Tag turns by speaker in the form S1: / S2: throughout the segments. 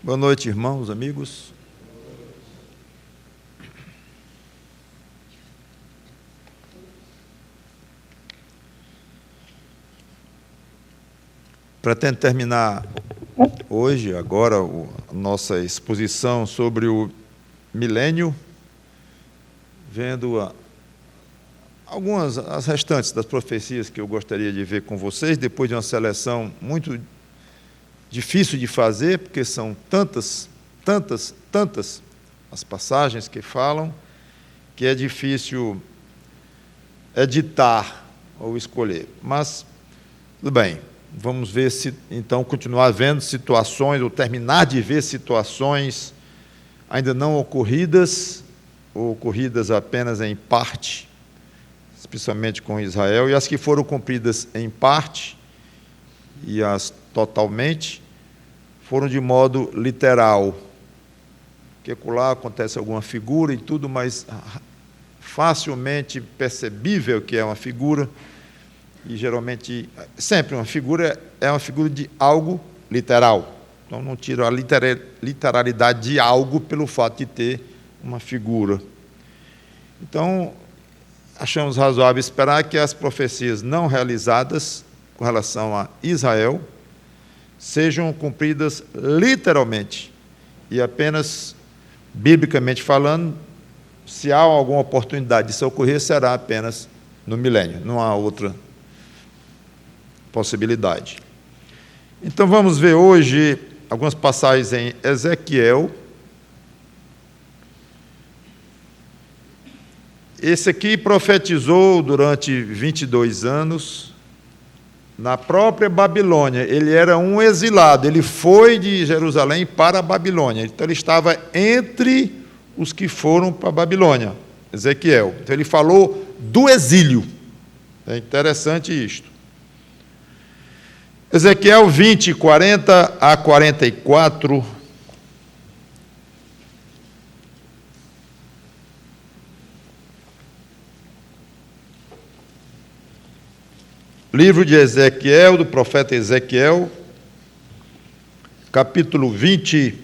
S1: Boa noite, irmãos, amigos. Pretendo terminar hoje, agora, a nossa exposição sobre o milênio, vendo algumas, as restantes das profecias que eu gostaria de ver com vocês, depois de uma seleção muito difícil de fazer, porque são tantas as passagens que falam, que é difícil editar ou escolher. Mas, tudo bem, vamos ver se, então, continuar vendo situações, ou terminar de ver situações ainda não ocorridas, ou ocorridas apenas em parte, especialmente com Israel, e as que foram cumpridas em parte, e as totalmente, foram de modo literal, que lá acontece alguma figura e tudo, mas facilmente percebível que é uma figura, e geralmente, sempre uma figura é uma figura de algo literal. Então não tiro a literalidade de algo pelo fato de ter uma figura. Então, achamos razoável esperar que as profecias não realizadas com relação a Israel sejam cumpridas literalmente, e apenas biblicamente falando, se há alguma oportunidade disso ocorrer, será apenas no milênio, não há outra possibilidade. Então vamos ver hoje algumas passagens em Ezequiel. Esse aqui profetizou durante 22 anos, na própria Babilônia. Ele era um exilado, ele foi de Jerusalém para a Babilônia, então ele estava entre os que foram para a Babilônia, Ezequiel. Então ele falou do exílio. É interessante isto. Ezequiel 20, 40 a 44. Livro de Ezequiel, do profeta Ezequiel, capítulo 20,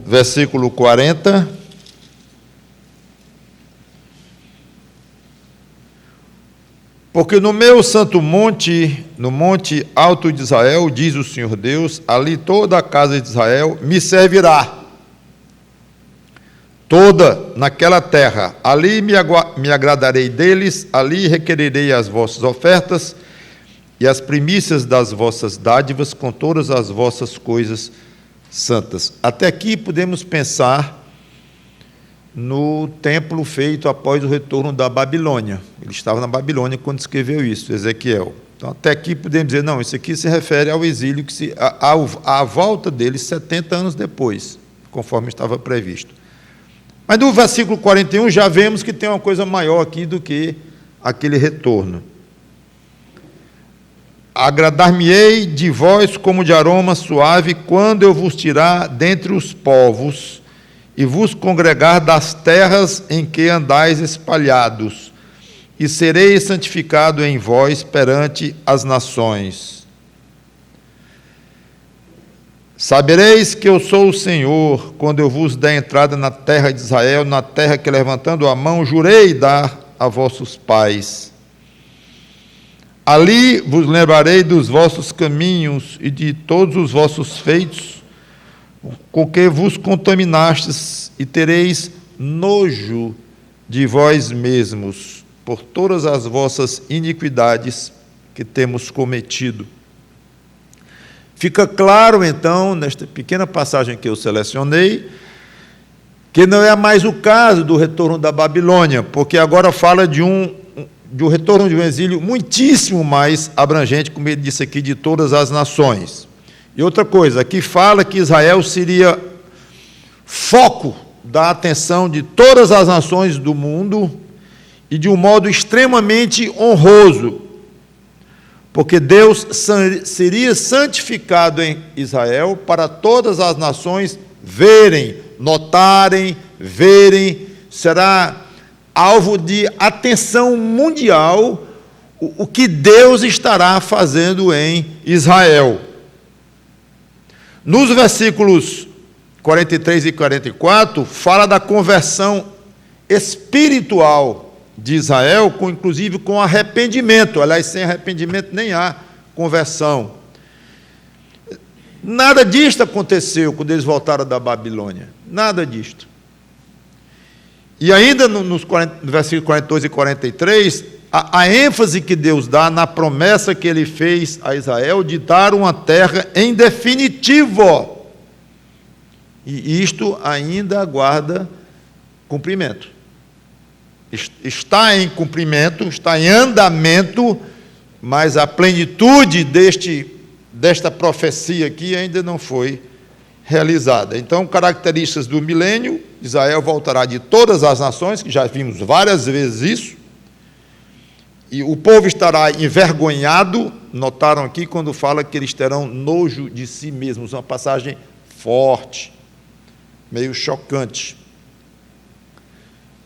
S1: versículo 40. Porque no meu santo monte, no monte alto de Israel, diz o Senhor Deus, ali toda a casa de Israel me servirá. Toda naquela terra, ali me agradarei deles, ali requererei as vossas ofertas e as primícias das vossas dádivas com todas as vossas coisas santas. Até aqui podemos pensar no templo feito após o retorno da Babilônia. Ele estava na Babilônia quando escreveu isso, Ezequiel. Então, até aqui podemos dizer, não, isso aqui se refere ao exílio, à volta dele 70 anos depois, conforme estava previsto. Mas no versículo 41 já vemos que tem uma coisa maior aqui do que aquele retorno. Agradar-me-ei de vós como de aroma suave, quando eu vos tirar dentre os povos e vos congregar das terras em que andais espalhados, e serei santificado em vós perante as nações. Sabereis que eu sou o Senhor, quando eu vos der entrada na terra de Israel, na terra que, levantando a mão, jurei dar a vossos pais. Ali vos lembrarei dos vossos caminhos e de todos os vossos feitos, com que vos contaminastes, e tereis nojo de vós mesmos, por todas as vossas iniquidades que temos cometido. Fica claro, então, nesta pequena passagem que eu selecionei, que não é mais o caso do retorno da Babilônia, porque agora fala de um retorno de um exílio muitíssimo mais abrangente, como ele disse aqui, de todas as nações. E outra coisa, aqui fala que Israel seria foco da atenção de todas as nações do mundo e de um modo extremamente honroso, porque Deus seria santificado em Israel para todas as nações verem, notarem, verem, será alvo de atenção mundial o que Deus estará fazendo em Israel. Nos versículos 43 e 44, fala da conversão espiritual de Israel, inclusive com arrependimento. Aliás, sem arrependimento nem há conversão. Nada disto aconteceu quando eles voltaram da Babilônia. Nada disto. E ainda no versículos 42 e 43, a ênfase que Deus dá na promessa que ele fez a Israel de dar uma terra em definitivo. E isto ainda aguarda cumprimento. Está em cumprimento, está em andamento, mas a plenitude desta profecia aqui ainda não foi realizada. Então, características do milênio: Israel voltará de todas as nações, que já vimos várias vezes isso, e o povo estará envergonhado. Notaram aqui quando fala que eles terão nojo de si mesmos, uma passagem forte, meio chocante,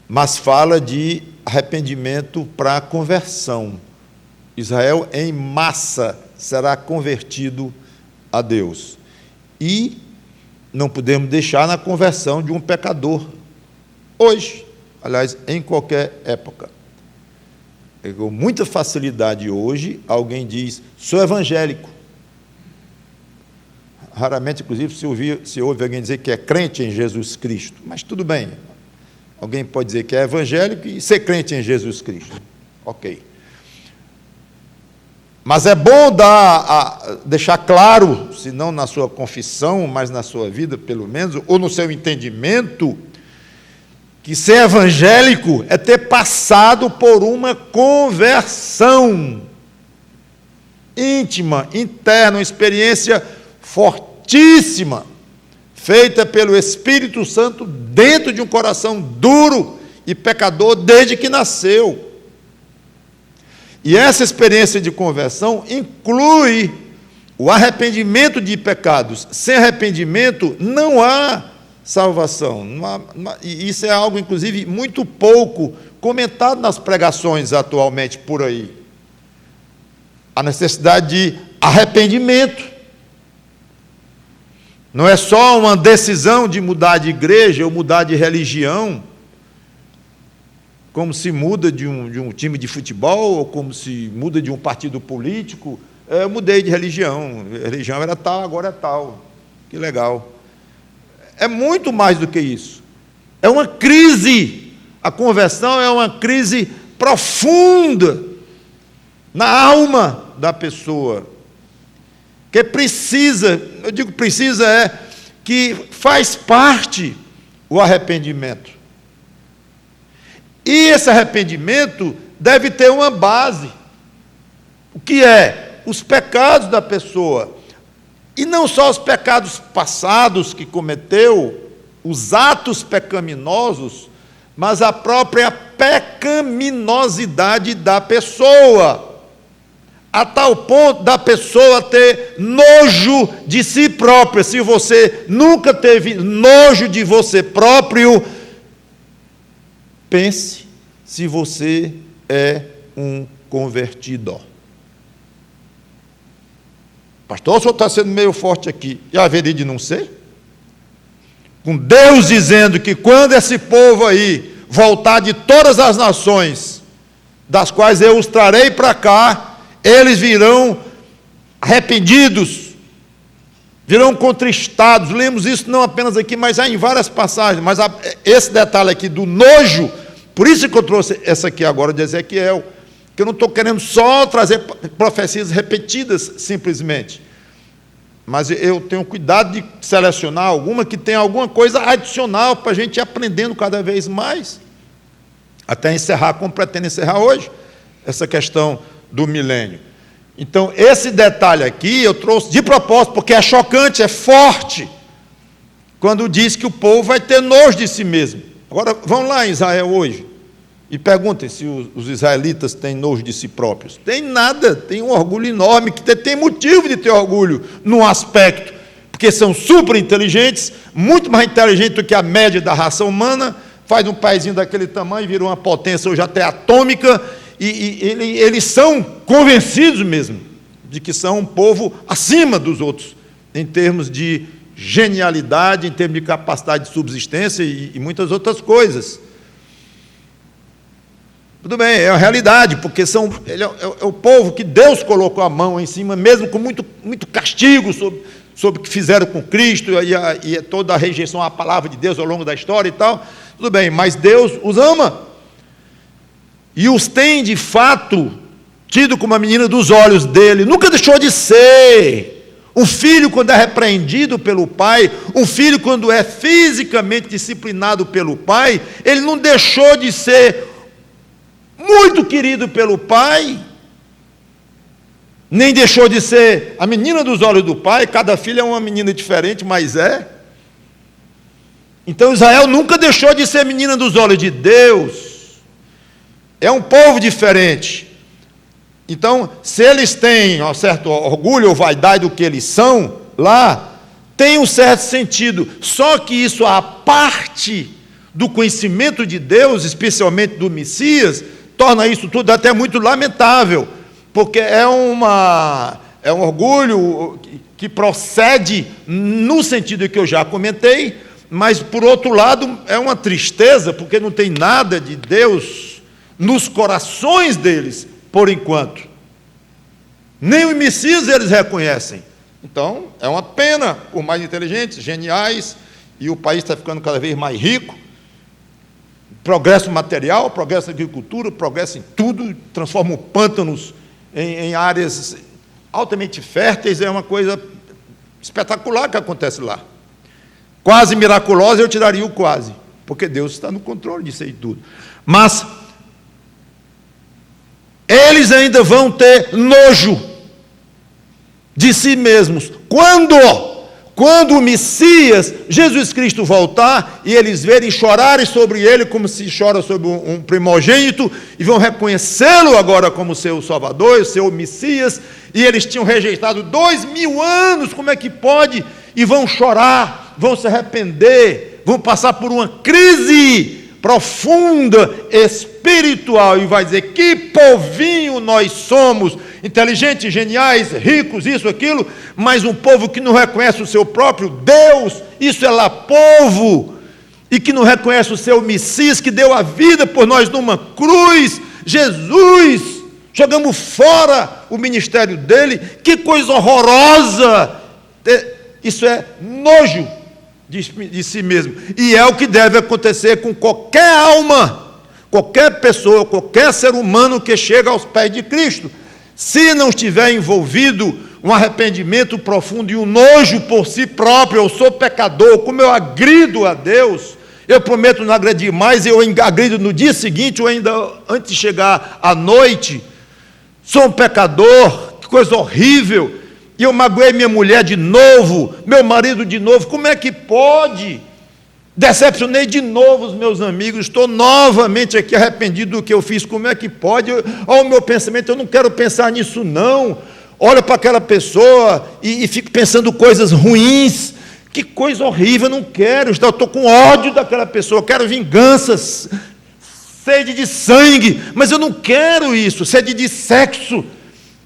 S1: mas fala de arrependimento para conversão. Israel em massa será convertido a Deus. E não podemos deixar na conversão de um pecador hoje, aliás, em qualquer época. Com muita facilidade hoje, alguém diz: sou evangélico. Raramente, inclusive, se ouve alguém dizer que é crente em Jesus Cristo. Mas tudo bem. Alguém pode dizer que é evangélico e ser crente em Jesus Cristo. Ok. Mas é bom deixar claro, se não na sua confissão, mas na sua vida, pelo menos, ou no seu entendimento, que ser evangélico é ter passado por uma conversão íntima, interna, uma experiência fortíssima, feita pelo Espírito Santo dentro de um coração duro e pecador desde que nasceu. E essa experiência de conversão inclui o arrependimento de pecados. Sem arrependimento não há salvação. E isso é algo, inclusive, muito pouco comentado nas pregações atualmente por aí. A necessidade de arrependimento. Não é só uma decisão de mudar de igreja ou mudar de religião, como se muda de um time de futebol, ou como se muda de um partido político. Eu mudei de religião, a religião era tal, agora é tal. Que legal. É muito mais do que isso. É uma crise. A conversão é uma crise profunda na alma da pessoa, que precisa, eu digo precisa, que faz parte o arrependimento. E esse arrependimento deve ter uma base. O que é? Os pecados da pessoa. E não só os pecados passados que cometeu, os atos pecaminosos, mas a própria pecaminosidade da pessoa. A tal ponto da pessoa ter nojo de si própria. Se você nunca teve nojo de você próprio, pense se você é um convertido. Pastor, o senhor está sendo meio forte aqui. E haveria de não ser? Com Deus dizendo que quando esse povo aí voltar de todas as nações, das quais eu os trarei para cá, eles virão arrependidos, virão contristados. Lemos isso não apenas aqui, mas há em várias passagens. Mas esse detalhe aqui do nojo, por isso que eu trouxe essa aqui agora de Ezequiel, que eu não estou querendo só trazer profecias repetidas simplesmente, mas eu tenho cuidado de selecionar alguma que tenha alguma coisa adicional para a gente ir aprendendo cada vez mais, até encerrar, como pretendo encerrar hoje, essa questão do milênio. Então, esse detalhe aqui eu trouxe de propósito, porque é chocante, é forte, quando diz que o povo vai ter nojo de si mesmo. Agora, vão lá em Israel hoje e perguntem se os israelitas têm nojo de si próprios. Tem nada, tem um orgulho enorme, que tem motivo de ter orgulho num aspecto, porque são super inteligentes, muito mais inteligentes do que a média da raça humana, faz um paísinho daquele tamanho, vira uma potência hoje até atômica, e eles são convencidos mesmo de que são um povo acima dos outros, em termos de genialidade, em termos de capacidade de subsistência e muitas outras coisas. Tudo bem, é a realidade, porque ele é o povo que Deus colocou a mão em cima, mesmo com muito castigo sobre o que fizeram com Cristo e toda a rejeição à palavra de Deus ao longo da história e tal. Tudo bem, mas Deus os ama e os tem, de fato, tido como a menina dos olhos dele. Nunca deixou de ser. Um filho, quando é repreendido pelo pai, um filho, quando é fisicamente disciplinado pelo pai, ele não deixou de ser muito querido pelo pai, nem deixou de ser a menina dos olhos do pai. Cada filho é uma menina diferente, mas é. Então Israel nunca deixou de ser menina dos olhos de Deus. É um povo diferente. Então, se eles têm um certo orgulho ou vaidade do que eles são, lá, tem um certo sentido. Só que isso, a parte do conhecimento de Deus, especialmente do Messias, torna isso tudo até muito lamentável, porque é um orgulho que procede no sentido que eu já comentei, mas, por outro lado, é uma tristeza, porque não tem nada de Deus nos corações deles, por enquanto. Nem o Messias eles reconhecem. Então, é uma pena, por mais inteligentes, geniais, e o país está ficando cada vez mais rico, progresso material, progresso na agricultura, progresso em tudo, transforma pântanos em áreas altamente férteis, é uma coisa espetacular que acontece lá. Quase miraculosa, eu tiraria o quase, porque Deus está no controle disso aí tudo. Mas eles ainda vão ter nojo de si mesmos. Quando o Messias, Jesus Cristo, voltar, e eles verem chorarem sobre ele, como se chora sobre um primogênito, e vão reconhecê-lo agora como seu Salvador, seu Messias, e eles tinham rejeitado 2000 anos, como é que pode? E vão chorar, vão se arrepender, vão passar por uma crise profunda, espiritual, e vai dizer: que povinho nós somos, inteligentes, geniais, ricos, isso, aquilo, mas um povo que não reconhece o seu próprio Deus. Isso é lá povo, e que não reconhece o seu Messias, que deu a vida por nós numa cruz, Jesus. Jogamos fora o ministério dele. Que coisa horrorosa! Isso é nojo de si mesmo, e é o que deve acontecer com qualquer alma, qualquer pessoa, qualquer ser humano que chega aos pés de Cristo. Se não estiver envolvido um arrependimento profundo e um nojo por si próprio: eu sou pecador, como eu agrido a Deus, eu prometo não agredir mais, eu agrido no dia seguinte, ou ainda antes de chegar à noite, sou um pecador, que coisa horrível, e eu magoei minha mulher de novo, meu marido de novo, como é que pode? Decepcionei de novo os meus amigos, estou novamente aqui arrependido do que eu fiz, como é que pode? Olha o meu pensamento, eu não quero pensar nisso não. Olho para aquela pessoa e fico pensando coisas ruins, que coisa horrível, eu não quero, eu estou com ódio daquela pessoa, eu quero vinganças, sede de sangue, mas eu não quero isso, sede de sexo,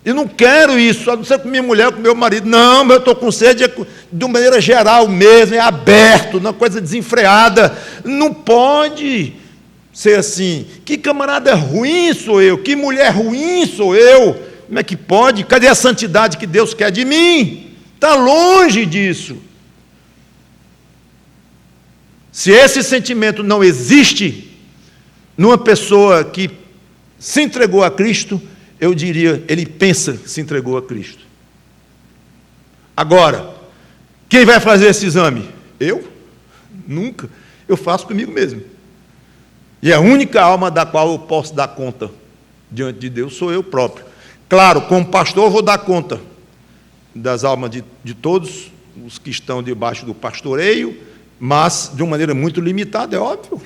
S1: eu não quero isso, a não ser com minha mulher, com meu marido. Não, mas eu estou com sede de uma maneira geral mesmo, é aberto, uma coisa desenfreada. Não pode ser assim. Que camarada ruim sou eu, que mulher ruim sou eu. Como é que pode? Cadê a santidade que Deus quer de mim? Está longe disso. Se esse sentimento não existe numa pessoa que se entregou a Cristo, eu diria, ele pensa que se entregou a Cristo. Agora, quem vai fazer esse exame? Eu? Nunca. Eu faço comigo mesmo. E a única alma da qual eu posso dar conta diante de Deus sou eu próprio. Claro, como pastor eu vou dar conta das almas de todos os que estão debaixo do pastoreio, mas de uma maneira muito limitada, é óbvio.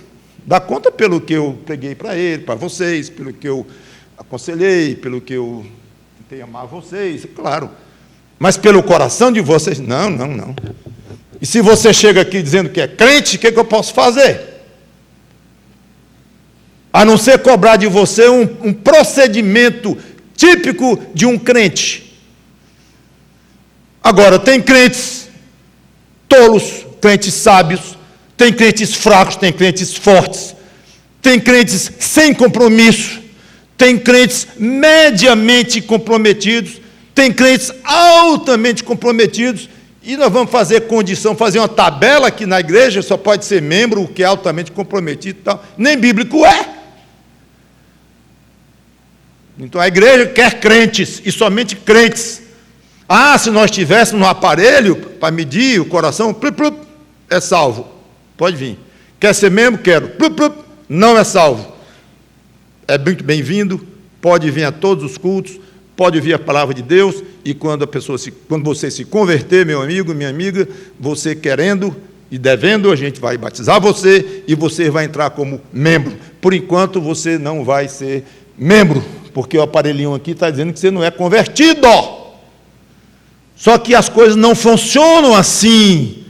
S1: Dá conta pelo que eu preguei para ele, para vocês, pelo que eu aconselhei, pelo que eu tentei amar vocês, claro. Mas pelo coração de vocês, não. E se você chega aqui dizendo que é crente, o que eu posso fazer? a não ser cobrar de você um procedimento típico de um crente. Agora, tem crentes tolos, crentes sábios, tem crentes fracos, tem crentes fortes, tem crentes sem compromisso, tem crentes mediamente comprometidos, tem crentes altamente comprometidos, e nós vamos fazer condição, fazer uma tabela aqui na igreja, só pode ser membro o que é altamente comprometido e tal. Nem bíblico é. Então a igreja quer crentes, e somente crentes. Se nós tivéssemos um aparelho para medir o coração, é salvo. Pode vir. Quer ser membro? Quero. Não é salvo. É muito bem-vindo, pode vir a todos os cultos, pode ouvir a palavra de Deus, e quando você se converter, meu amigo, minha amiga, você querendo e devendo, a gente vai batizar você, e você vai entrar como membro. Por enquanto, você não vai ser membro, porque o aparelhinho aqui está dizendo que você não é convertido. Só que as coisas não funcionam assim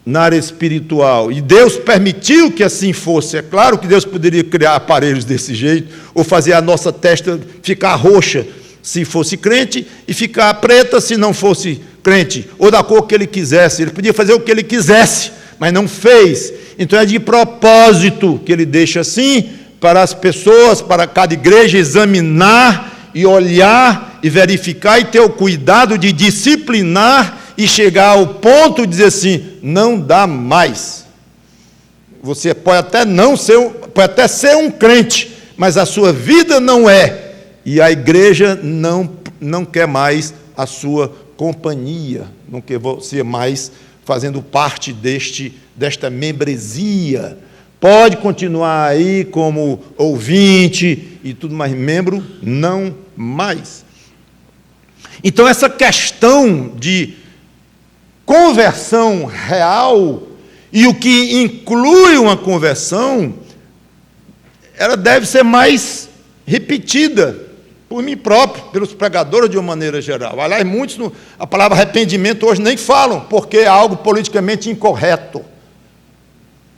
S1: na área espiritual, e Deus permitiu que assim fosse. É claro que Deus poderia criar aparelhos desse jeito, ou fazer a nossa testa ficar roxa se fosse crente, e ficar preta se não fosse crente, ou da cor que ele quisesse. Ele podia fazer o que ele quisesse, mas não fez. Então é de propósito que ele deixa assim, para as pessoas, para cada igreja examinar e olhar e verificar, e ter o cuidado de disciplinar e chegar ao ponto de dizer assim: não dá mais. Você pode até ser um crente, mas a sua vida não é, e a igreja não quer mais a sua companhia, não quer você mais fazendo parte desta membresia. Pode continuar aí como ouvinte e tudo mais, membro não mais. Então essa questão de conversão real, e o que inclui uma conversão, ela deve ser mais repetida por mim próprio, pelos pregadores de uma maneira geral. Aliás, muitos, a palavra arrependimento hoje nem falam, porque é algo politicamente incorreto.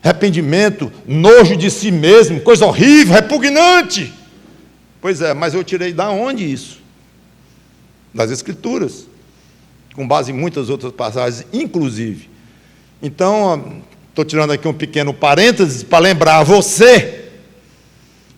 S1: Arrependimento, nojo de si mesmo, coisa horrível, repugnante. Pois é, mas eu tirei da onde isso? Das Escrituras, com base em muitas outras passagens, inclusive. Então, estou tirando aqui um pequeno parênteses para lembrar a você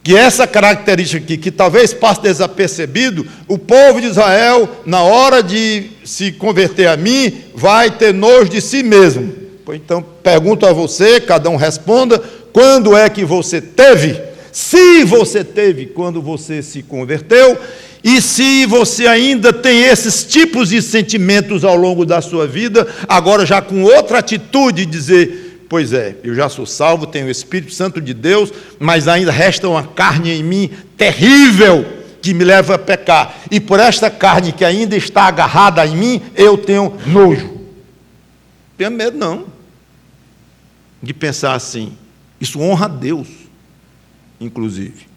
S1: que essa característica aqui, que talvez passe desapercebido, o povo de Israel, na hora de se converter a mim, vai ter nojo de si mesmo. Então, pergunto a você, cada um responda: quando é que você teve? Se você teve quando você se converteu, e se você ainda tem esses tipos de sentimentos ao longo da sua vida, agora já com outra atitude, dizer: pois é, eu já sou salvo, tenho o Espírito Santo de Deus, mas ainda resta uma carne em mim terrível, que me leva a pecar, e por esta carne que ainda está agarrada em mim, eu tenho nojo. Não tenho medo não de pensar assim. Isso honra a Deus, inclusive.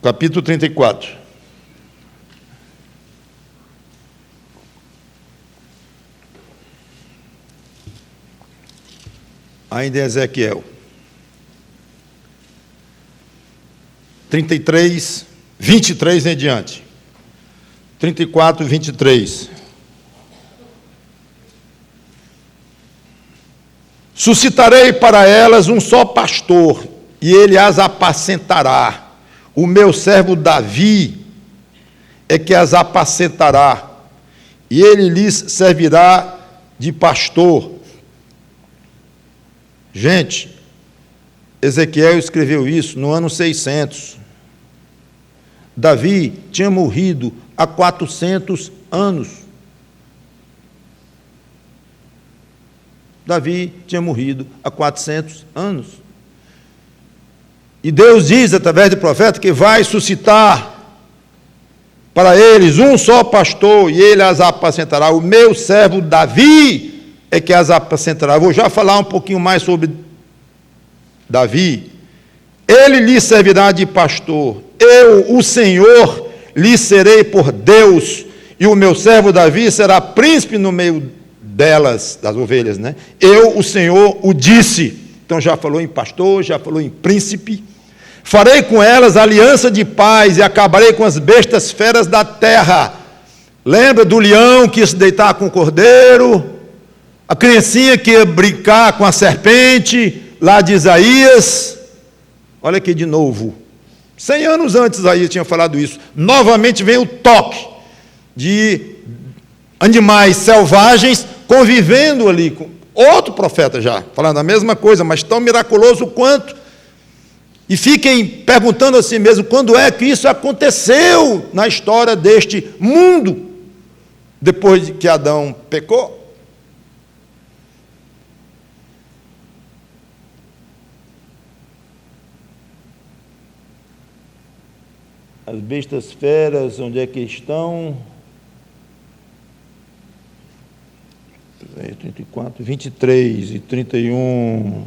S1: Capítulo 34. Ainda em Ezequiel. 33, 23 em diante. 34, 23. Suscitarei para elas um só pastor, e ele as apacentará. O meu servo Davi é que as apacentará, e ele lhes servirá de pastor. Gente, Ezequiel escreveu isso no ano 600. Davi tinha morrido há 400 anos. Davi tinha morrido há 400 anos. E Deus diz, através do profeta, que vai suscitar para eles um só pastor, e ele as apacentará. O meu servo Davi é que as apacentará. Vou já falar um pouquinho mais sobre Davi. Ele lhe servirá de pastor. Eu, o Senhor, lhe serei por Deus, e o meu servo Davi será príncipe no meio delas, das ovelhas, né? Eu, o Senhor, o disse. Então já falou em pastor, já falou em príncipe. Farei com elas aliança de paz e acabarei com as bestas feras da terra. Lembra do leão que ia se deitar com o cordeiro? A criancinha que ia brincar com a serpente, lá de Isaías? Olha aqui de novo. 100 anos antes Isaías tinha falado isso. Novamente vem o toque de animais selvagens convivendo ali com outro profeta já, falando a mesma coisa, mas tão miraculoso quanto. E fiquem perguntando a si mesmo, quando é que isso aconteceu na história deste mundo, depois de que Adão pecou? As bestas feras, onde é que estão? 34, 23 e 31.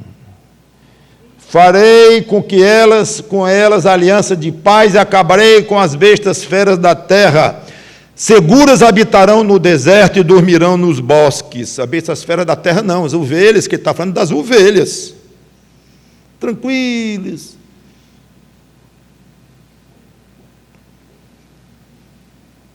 S1: Farei com elas aliança de paz e acabarei com as bestas feras da terra. Seguras habitarão no deserto e dormirão nos bosques. As bestas feras da terra não, as ovelhas, que ele está falando das ovelhas. Tranquilas.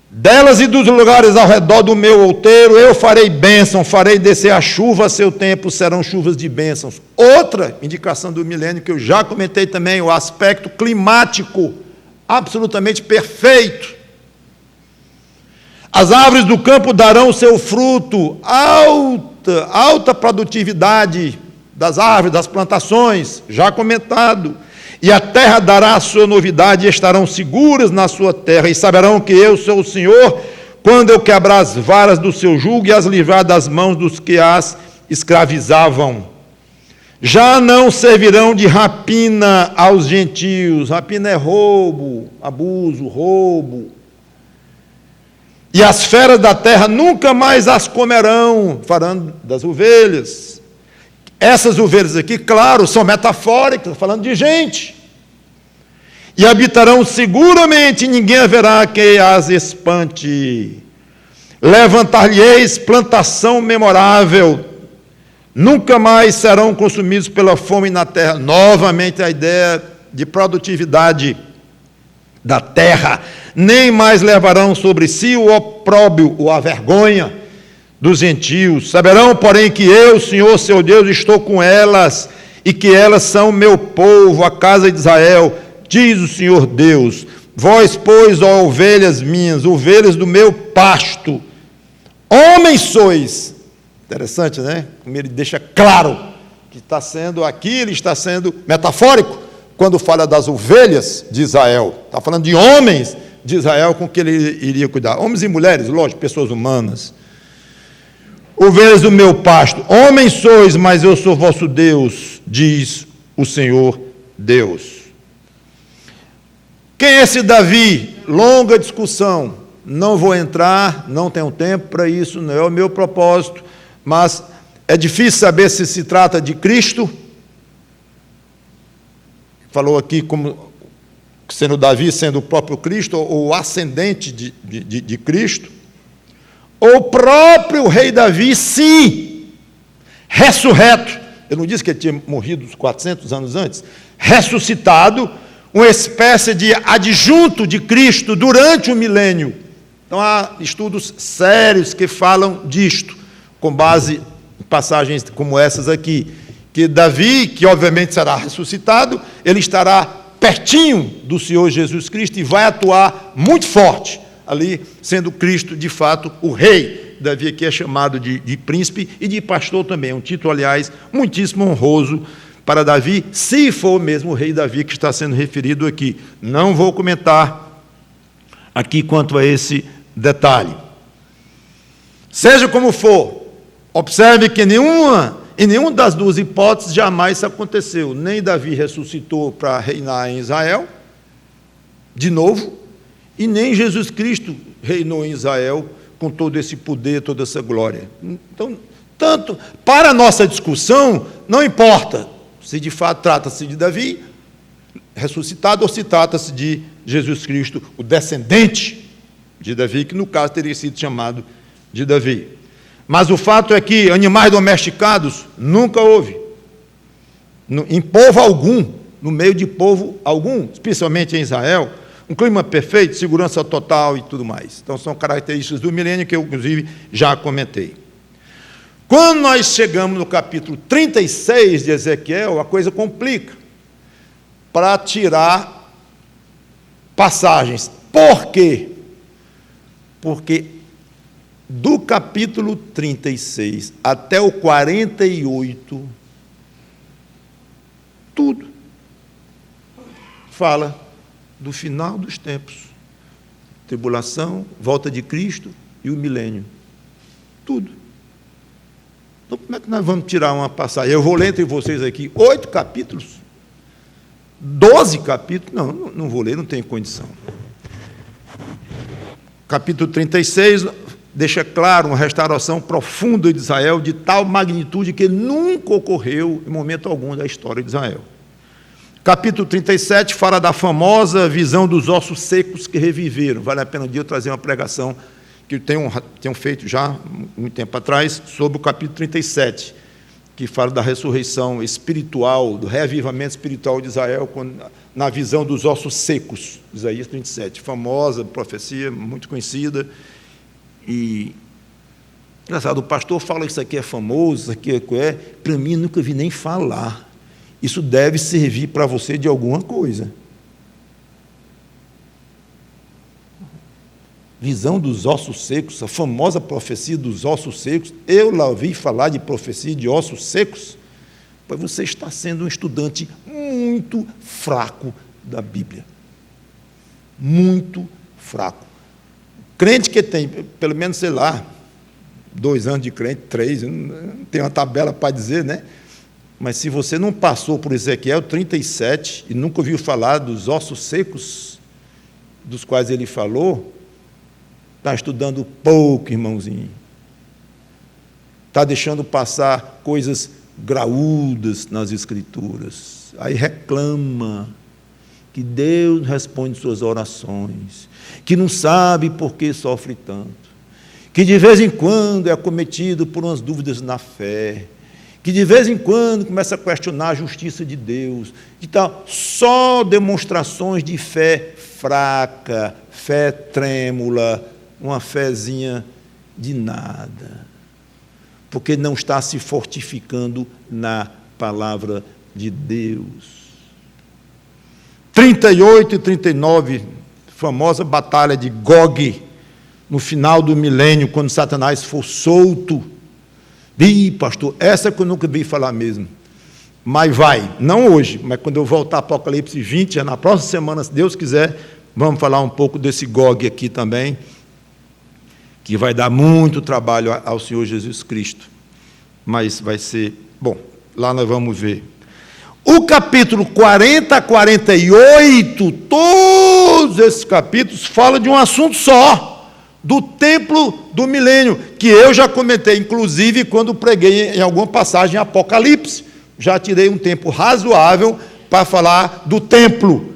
S1: Delas e dos lugares ao redor do meu outeiro, eu farei bênção, farei descer a chuva a seu tempo, serão chuvas de bênçãos. Outra indicação do milênio, que eu já comentei também, o aspecto climático, absolutamente perfeito. As árvores do campo darão o seu fruto, alta produtividade das árvores, das plantações, já comentado. E a terra dará a sua novidade, e estarão seguras na sua terra, e saberão que eu sou o Senhor, quando eu quebrar as varas do seu jugo e as livrar das mãos dos que as escravizavam. Já não servirão de rapina aos gentios. Rapina é roubo, abuso, roubo. E as feras da terra nunca mais as comerão, falando das ovelhas. Essas ovelhas aqui, claro, são metafóricas, falando de gente. E habitarão seguramente, e ninguém haverá que as espante. Levantar-lhe-eis plantação memorável. Nunca mais serão consumidos pela fome na terra. Novamente a ideia de produtividade da terra. Nem mais levarão sobre si o opróbrio, ou a vergonha dos gentios. Saberão, porém, que eu, Senhor, seu Deus, estou com elas, e que elas são meu povo, a casa de Israel, diz o Senhor Deus. Vós, pois, ó ovelhas minhas, ovelhas do meu pasto, homens sois. Interessante, né? Como ele deixa claro que está sendo aqui, ele está sendo metafórico, quando fala das ovelhas de Israel. Está falando de homens de Israel com que ele iria cuidar. Homens e mulheres, lógico, pessoas humanas. Ovelhas do meu pasto, homens sois, mas eu sou vosso Deus, diz o Senhor Deus. Quem é esse Davi? Longa discussão, não vou entrar, não tenho tempo para isso, não é o meu propósito, mas é difícil saber se se trata de Cristo. Falou aqui como sendo Davi, sendo o próprio Cristo, ou o ascendente de Cristo. O próprio rei Davi, sim, ressurreto. Eu não disse que ele tinha morrido uns 400 anos antes? Ressuscitado, uma espécie de adjunto de Cristo durante o milênio. Então há estudos sérios que falam disto, com base em passagens como essas aqui, que Davi, que obviamente será ressuscitado, ele estará pertinho do Senhor Jesus Cristo e vai atuar muito forte ali, sendo Cristo, de fato, o rei. Davi aqui é chamado de príncipe e de pastor também, um título, aliás, muitíssimo honroso para Davi, se for mesmo o rei Davi que está sendo referido aqui. Não vou comentar aqui quanto a esse detalhe. Seja como for, observe que em nenhuma das duas hipóteses jamais isso aconteceu. Nem Davi ressuscitou para reinar em Israel, de novo, e nem Jesus Cristo reinou em Israel com todo esse poder, toda essa glória. Então, tanto para a nossa discussão, não importa se de fato trata-se de Davi ressuscitado ou se trata-se de Jesus Cristo, o descendente de Davi, que no caso teria sido chamado de Davi. Mas o fato é que animais domesticados nunca houve. em povo algum, no meio de povo algum, especialmente em Israel, um clima perfeito, segurança total e tudo mais. Então, são características do milênio que eu, inclusive, já comentei. Quando nós chegamos no capítulo 36 de Ezequiel, a coisa complica para tirar passagens. Por quê? Porque do capítulo 36 até o 48, tudo fala do final dos tempos, tribulação, volta de Cristo e o milênio. Tudo. Então, como é que nós vamos tirar uma passagem? Eu vou ler entre vocês aqui 8 capítulos, 12 capítulos. Não vou ler, não tenho condição. Capítulo 36 deixa claro uma restauração profunda de Israel, de tal magnitude que nunca ocorreu em momento algum da história de Israel. Capítulo 37 fala da famosa visão dos ossos secos que reviveram. Vale a pena um dia eu trazer uma pregação que eu tenho feito já, muito tempo atrás, sobre o capítulo 37, que fala da ressurreição espiritual, do reavivamento espiritual de Israel, na visão dos ossos secos. Isaías 37, famosa profecia, muito conhecida. E, engraçado, o pastor fala que isso aqui é famoso, isso aqui é, para mim, nunca vi nem falar. Isso deve servir para você de alguma coisa. Visão dos ossos secos, a famosa profecia dos ossos secos. Eu lá ouvi falar de profecia de ossos secos, pois você está sendo um estudante muito fraco da Bíblia. Muito fraco. Crente que tem, pelo menos, sei lá, 2 anos de crente, 3, eu não tenho uma tabela para dizer, né? Mas se você não passou por Ezequiel 37 e nunca ouviu falar dos ossos secos, dos quais ele falou, está estudando pouco, irmãozinho. Está deixando passar coisas graúdas nas Escrituras. Aí reclama que Deus responde suas orações, que não sabe por que sofre tanto, que de vez em quando é acometido por umas dúvidas na fé, que de vez em quando começa a questionar a justiça de Deus, e tal, só demonstrações de fé fraca, fé trêmula, uma fézinha de nada, porque não está se fortificando na palavra de Deus. 38 e 39, famosa batalha de Gog, no final do milênio, quando Satanás for solto. Ih, pastor, essa que eu nunca vi falar mesmo. Mas vai, não hoje, mas quando eu voltar para Apocalipse 20, já na próxima semana, se Deus quiser, vamos falar um pouco desse Gog aqui também, que vai dar muito trabalho ao Senhor Jesus Cristo. Mas vai ser, bom, lá nós vamos ver. O capítulo 40 a 48, todos esses capítulos falam de um assunto só, do templo do milênio, que eu já comentei, inclusive, quando preguei em alguma passagem em Apocalipse. Já tirei um tempo razoável para falar do templo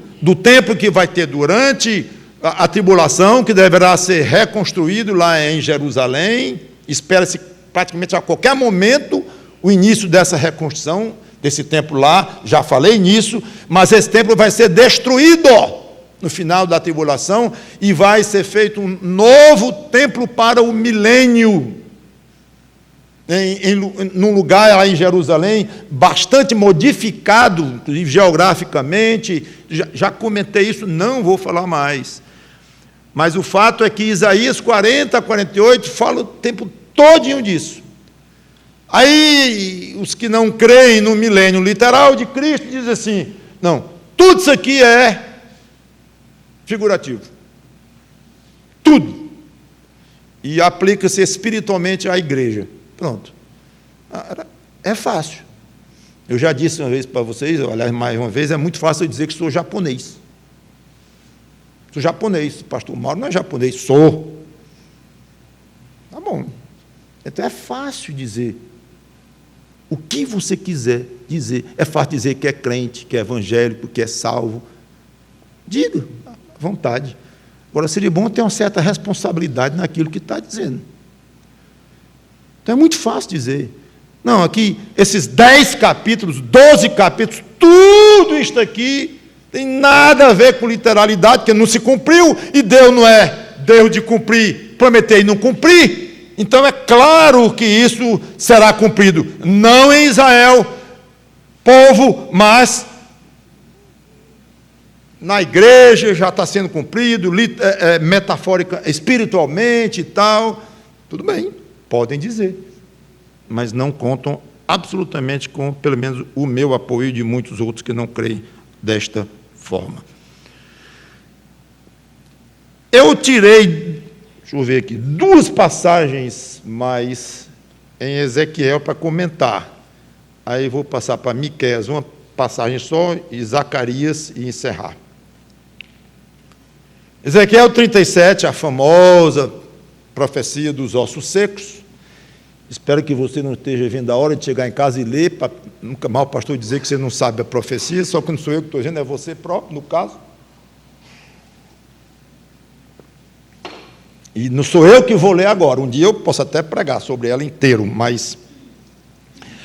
S1: que vai ter durante a tribulação, que deverá ser reconstruído lá em Jerusalém. Espera-se praticamente a qualquer momento o início dessa reconstrução, desse templo lá, já falei nisso, mas esse templo vai ser destruído no final da tribulação e vai ser feito um novo templo para o milênio, num lugar lá em Jerusalém, bastante modificado, inclusive geograficamente. Já comentei isso, não vou falar mais. Mas o fato é que Isaías 40 a 48 fala o tempo todinho disso. Aí, os que não creem no milênio literal de Cristo dizem assim, não, tudo isso aqui é figurativo. Tudo. E aplica-se espiritualmente à igreja. Pronto. É fácil. Eu já disse uma vez para vocês, aliás, mais uma vez, é muito fácil eu dizer que sou japonês. Sou japonês. Pastor Mauro não é japonês, sou. Tá bom. Então é fácil dizer o que você quiser dizer. É fácil dizer que é crente, que é evangélico, que é salvo. Diga, à vontade. Agora, seria bom ter uma certa responsabilidade naquilo que está dizendo. Então, é muito fácil dizer. Não, aqui, esses 10 capítulos, 12 capítulos, tudo isto aqui tem nada a ver com literalidade, porque não se cumpriu, e Deus não é Deus de cumprir, prometer e não cumprir. Então é claro que isso será cumprido, não em Israel, povo, mas na igreja já está sendo cumprido, metafórica, espiritualmente e tal. Tudo bem, podem dizer, mas não contam absolutamente com, pelo menos, o meu apoio e de muitos outros que não creem desta forma. Eu tirei, deixa eu ver aqui, 2 passagens mais em Ezequiel para comentar. Aí vou passar para Miqueias, uma passagem só, e Zacarias, e encerrar. Ezequiel 37, a famosa profecia dos ossos secos. Espero que você não esteja vendo a hora de chegar em casa e ler, para nunca mais o pastor dizer que você não sabe a profecia, só que não sou eu que estou dizendo, é você próprio, no caso. E não sou eu que vou ler agora, um dia eu posso até pregar sobre ela inteiro, mas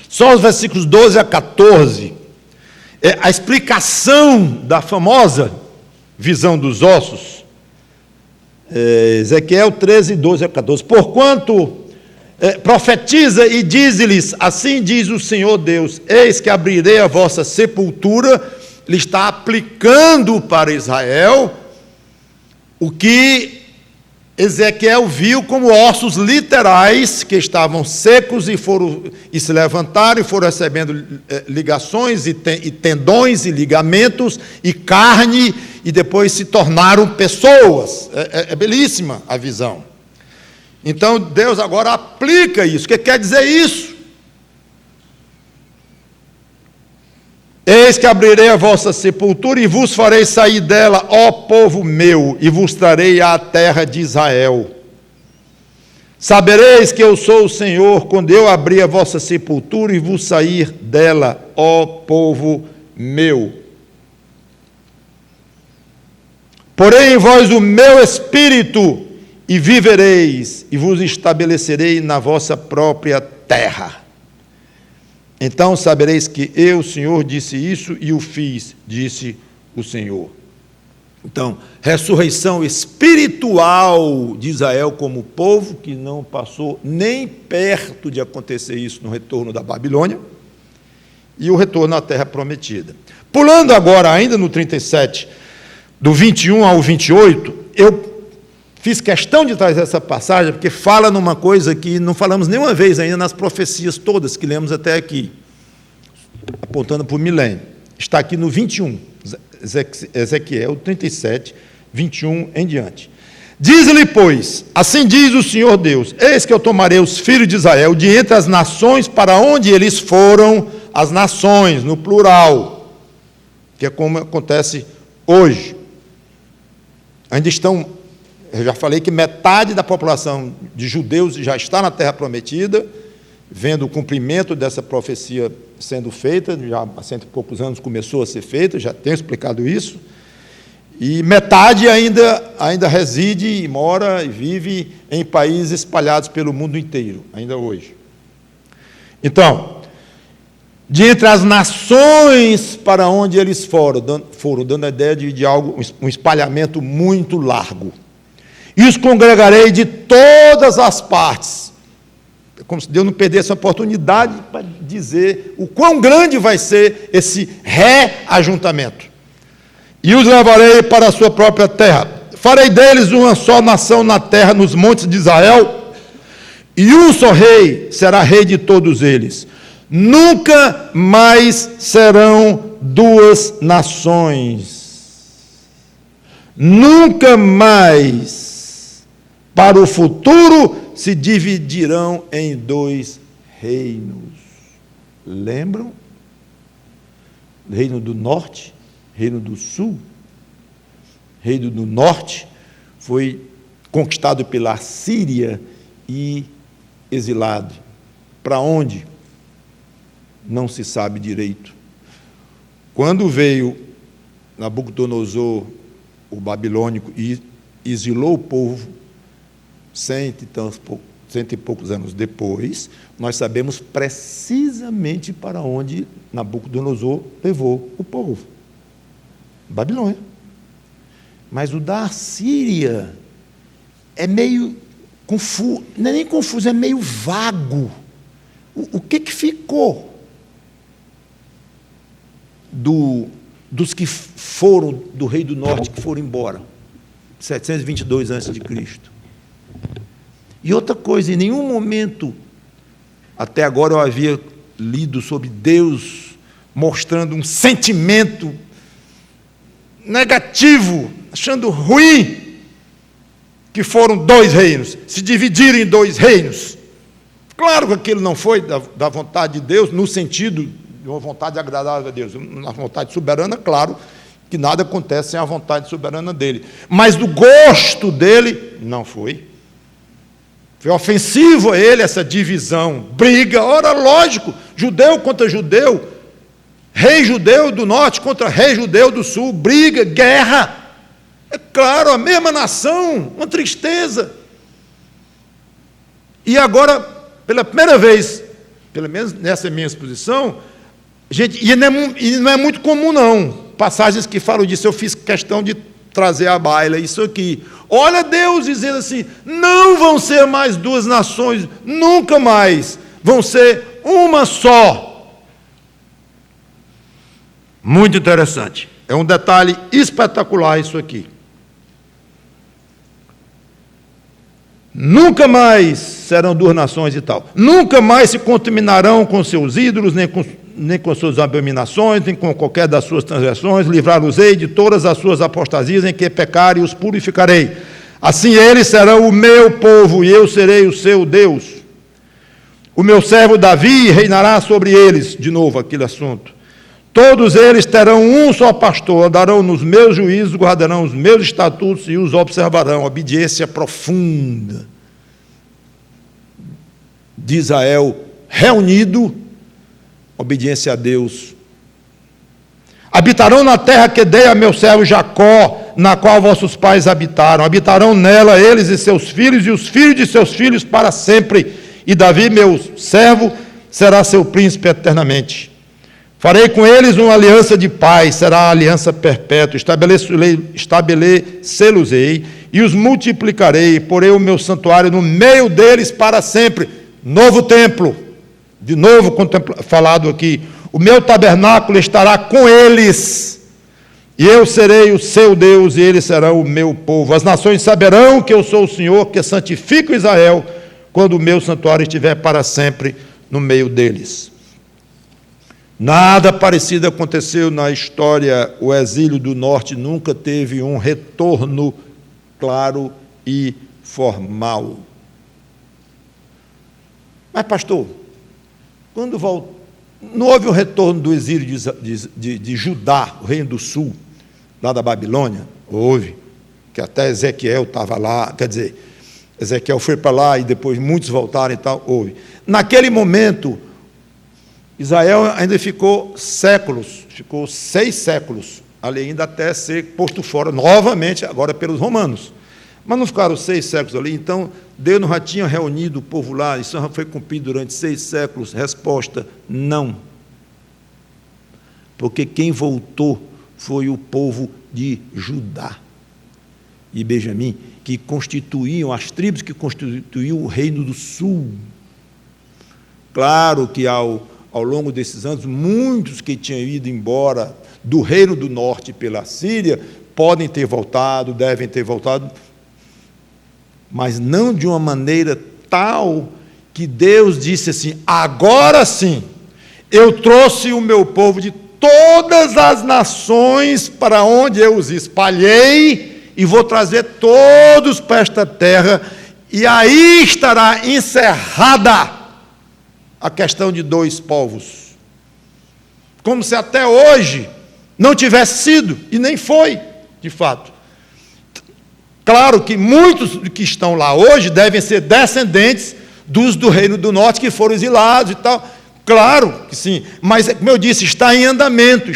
S1: só os versículos 12 a 14, é a explicação da famosa visão dos ossos. Ezequiel 13, 12 a 14. Porquanto profetiza e diz-lhes, assim diz o Senhor Deus, eis que abrirei a vossa sepultura. Ele está aplicando para Israel o que Ezequiel viu como ossos literais que estavam secos e se levantaram e foram recebendo ligações e tendões e ligamentos e carne, e depois se tornaram pessoas. É belíssima a visão. Então Deus agora aplica isso. O que quer dizer isso? Eis que abrirei a vossa sepultura e vos farei sair dela, ó povo meu, e vos trarei à terra de Israel. Sabereis que eu sou o Senhor, quando eu abrir a vossa sepultura e vos sair dela, ó povo meu. Porém em vós o meu espírito, e vivereis, e vos estabelecerei na vossa própria terra. Então sabereis que eu, Senhor, disse isso e o fiz, disse o Senhor. Então, ressurreição espiritual de Israel como povo, que não passou nem perto de acontecer isso no retorno da Babilônia, e o retorno à terra prometida. Pulando agora, ainda no 37, do 21 ao 28, eu fiz questão de trazer essa passagem, porque fala numa coisa que não falamos nenhuma vez ainda nas profecias todas que lemos até aqui, apontando para o milênio. Está aqui no 21, Ezequiel 37, 21 em diante. Diz-lhe, pois, assim diz o Senhor Deus, eis que eu tomarei os filhos de Israel de entre as nações para onde eles foram, as nações, no plural, que é como acontece hoje. Ainda estão... Eu já falei que metade da população de judeus já está na Terra Prometida, vendo o cumprimento dessa profecia sendo feita, já há 100 e poucos anos começou a ser feita, já tenho explicado isso, e metade ainda reside e mora e vive em países espalhados pelo mundo inteiro, ainda hoje. Então, de entre as nações para onde eles foram dando a ideia de algo, um espalhamento muito largo. E os congregarei de todas as partes. É como se Deus não perdesse a oportunidade para dizer o quão grande vai ser esse reajuntamento. E os levarei para a sua própria terra. Farei deles uma só nação na terra, nos montes de Israel, e um só rei será rei de todos eles. Nunca mais serão duas nações. Nunca mais. Para o futuro se dividirão em 2 reinos. Lembram? Reino do Norte, Reino do Sul. Reino do Norte foi conquistado pela Síria e exilado. Para onde? Não se sabe direito. Quando veio Nabucodonosor, o babilônico, e exilou o povo, 100 e tantos cento e poucos anos depois, nós sabemos precisamente para onde Nabucodonosor levou o povo. Babilônia. Mas o da Assíria é meio confuso, não é nem confuso, é meio vago. O que ficou dos que foram do rei do norte, que foram embora? 722 a.C. E outra coisa, em nenhum momento, até agora eu havia lido sobre Deus mostrando um sentimento negativo, achando ruim que foram dois reinos, se dividirem em dois reinos. Claro que aquilo não foi da vontade de Deus, no sentido de uma vontade agradável a Deus. Na vontade soberana, claro, que nada acontece sem a vontade soberana dele. Mas do gosto dele, não foi. Foi ofensivo a ele essa divisão, briga. Ora, lógico, judeu contra judeu, rei judeu do norte contra rei judeu do sul, briga, guerra. É claro, a mesma nação, uma tristeza. E agora, pela primeira vez, pelo menos nessa minha exposição, gente, e não é muito comum não, passagens que falam disso, eu fiz questão de trazer à baila isso aqui. Olha Deus dizendo assim, não vão ser mais duas nações, nunca mais, vão ser uma só. Muito interessante. É um detalhe espetacular isso aqui. Nunca mais serão duas nações e tal. Nunca mais se contaminarão com seus ídolos, nem com suas abominações, nem com qualquer das suas transgressões. Livrá-los-ei de todas as suas apostasias em que pecarem e os purificarei. Assim eles serão o meu povo e eu serei o seu Deus. O meu servo Davi reinará sobre eles. De novo aquele assunto. Todos eles terão um só pastor, andarão nos meus juízos, guardarão os meus estatutos e os observarão. Obediência profunda de Israel reunido, obediência a Deus. Habitarão na terra que dei a meu servo Jacó, na qual vossos pais habitaram. Habitarão nela eles e seus filhos, e os filhos de seus filhos para sempre. E Davi, meu servo, será seu príncipe eternamente. Farei com eles uma aliança de paz, será a aliança perpétua. Estabelecê-los-ei e os multiplicarei, porei o meu santuário no meio deles para sempre. Novo templo, de novo falado aqui. O meu tabernáculo estará com eles, e eu serei o seu Deus, e eles serão o meu povo. As nações saberão que eu sou o Senhor, que santifico Israel, quando o meu santuário estiver para sempre no meio deles. Nada parecido aconteceu na história. O exílio do norte nunca teve um retorno claro e formal. Mas, pastor, quando não houve um retorno do exílio de Judá, o reino do sul, lá da Babilônia? Houve, que até Ezequiel estava lá, quer dizer, Ezequiel foi para lá e depois muitos voltaram e tal, houve. Naquele momento, Israel ainda ficou séculos, ficou 6 séculos, ali ainda até ser posto fora novamente, agora pelos romanos. Mas não ficaram 6 séculos ali, então Deus não já tinha reunido o povo lá, isso já foi cumprido durante 6 séculos? Resposta, não. Porque quem voltou foi o povo de Judá e Benjamim, que constituíam, as tribos que constituíam o reino do sul. Claro que ao longo desses anos, muitos que tinham ido embora do reino do norte pela Síria, podem ter voltado, devem ter voltado, mas não de uma maneira tal que Deus disse assim, agora sim, eu trouxe o meu povo de todas as nações para onde eu os espalhei e vou trazer todos para esta terra, e aí estará encerrada a questão de 2 povos, como se até hoje não tivesse sido, e nem foi, de fato. Claro que muitos que estão lá hoje devem ser descendentes dos do Reino do Norte que foram exilados e tal, claro que sim, mas como eu disse, está em andamento,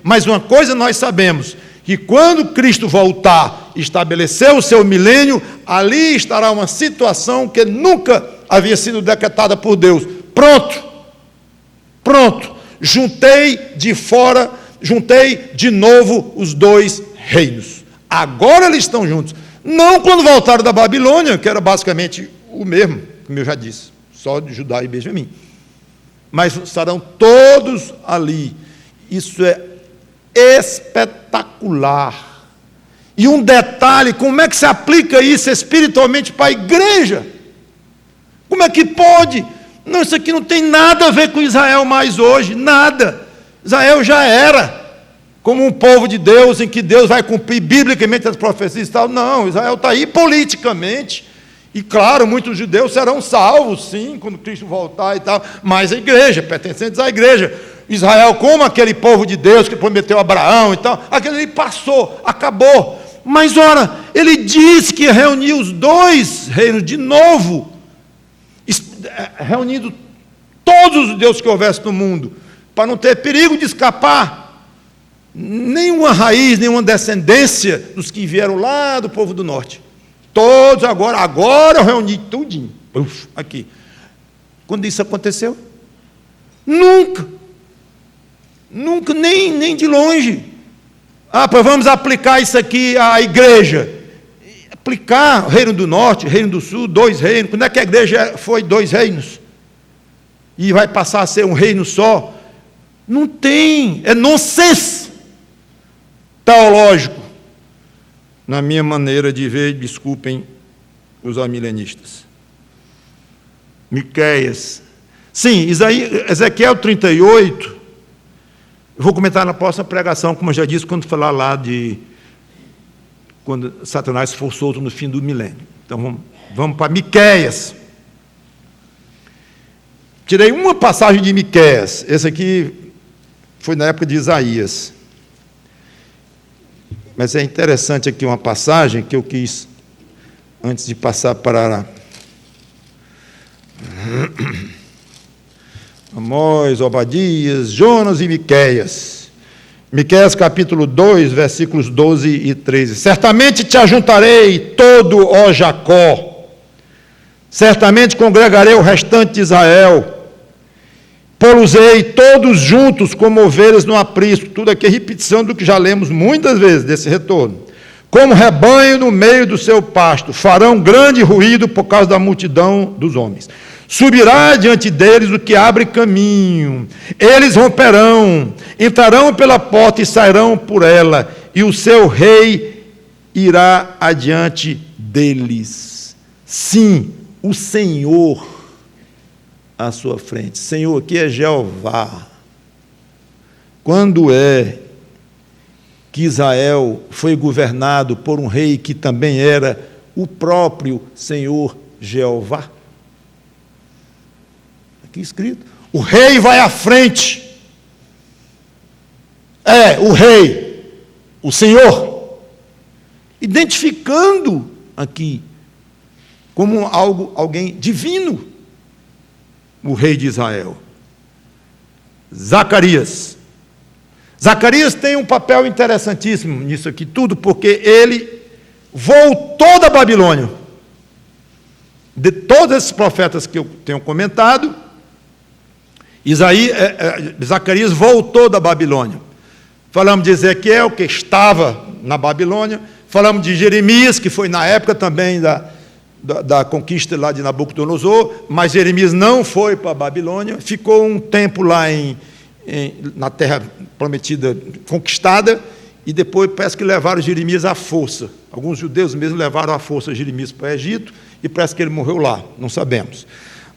S1: mas uma coisa nós sabemos, que quando Cristo voltar estabeleceu o seu milênio, ali estará uma situação que nunca havia sido decretada por Deus. Pronto, juntei de novo os dois reinos. Agora eles estão juntos. Não quando voltaram da Babilônia, que era basicamente o mesmo, como eu já disse, só de Judá e Benjamim. Mas estarão todos ali. Isso é espetacular. E um detalhe, como é que se aplica isso espiritualmente para a igreja? Como é que pode? Não, isso aqui não tem nada a ver com Israel mais hoje, nada. Israel já era como um povo de Deus, em que Deus vai cumprir biblicamente as profecias e tal. Não, Israel está aí politicamente. E claro, muitos judeus serão salvos, sim, quando Cristo voltar e tal. Mas a igreja, pertencentes à igreja. Israel, como aquele povo de Deus que prometeu a Abraão e tal, aquele ali passou, acabou. Mas ora, ele disse que ia reunir os dois reinos de novo, reunindo todos os judeus que houvesse no mundo, para não ter perigo de escapar nenhuma raiz, nenhuma descendência dos que vieram lá do povo do norte. Todos agora eu reuni tudinho. Aqui. Quando isso aconteceu? Nunca, nem de longe. Pois vamos aplicar isso aqui à igreja. Aplicar o reino do norte, reino do sul, dois reinos. Quando é que a igreja foi dois reinos? E vai passar a ser um reino só? Não tem, é nonsense teológico, na minha maneira de ver, desculpem os amilenistas. Miqueias. Sim, Ezequiel 38, eu vou comentar na próxima pregação, como eu já disse, quando falar lá de quando Satanás for solto no fim do milênio. Então vamos para Miqueias. Tirei uma passagem de Miqueias, esse aqui foi na época de Isaías. Mas é interessante aqui uma passagem que eu quis, antes de passar para Amós, Obadias, Jonas e Miqueias. Miqueias capítulo 2, versículos 12 e 13. Certamente te ajuntarei todo, ó Jacó. Certamente congregarei o restante de Israel. Pô-los-ei todos juntos como ovelhas no aprisco. Tudo aqui é repetição do que já lemos muitas vezes, desse retorno. Como rebanho no meio do seu pasto. Farão grande ruído por causa da multidão dos homens. Subirá diante deles o que abre caminho. Eles romperão, entrarão pela porta e sairão por ela. E o seu rei irá adiante deles. Sim, o Senhor à sua frente. Senhor, aqui é Jeová. Quando é que Israel foi governado por um rei que também era o próprio Senhor Jeová? Aqui escrito. O rei vai à frente. O rei, o Senhor, identificando aqui como alguém divino. O rei de Israel. Zacarias tem um papel interessantíssimo nisso aqui tudo, porque ele voltou da Babilônia. De todos esses profetas que eu tenho comentado, Zacarias voltou da Babilônia. Falamos de Ezequiel, que estava na Babilônia. Falamos de Jeremias, que foi na época também da conquista lá de Nabucodonosor, mas Jeremias não foi para a Babilônia, ficou um tempo lá na terra prometida, conquistada, e depois parece que levaram Jeremias à força. Alguns judeus mesmo levaram à força Jeremias para o Egito, e parece que ele morreu lá, não sabemos.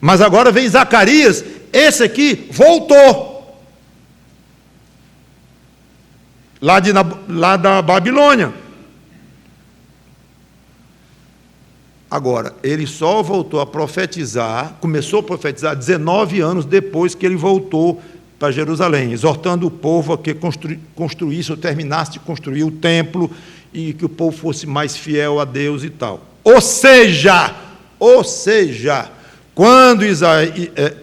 S1: Mas agora vem Zacarias, esse aqui voltou, lá da Babilônia. Agora, ele só voltou a profetizar, começou a profetizar 19 anos depois que ele voltou para Jerusalém, exortando o povo a que construísse ou terminasse de construir o templo e que o povo fosse mais fiel a Deus e tal. Ou seja,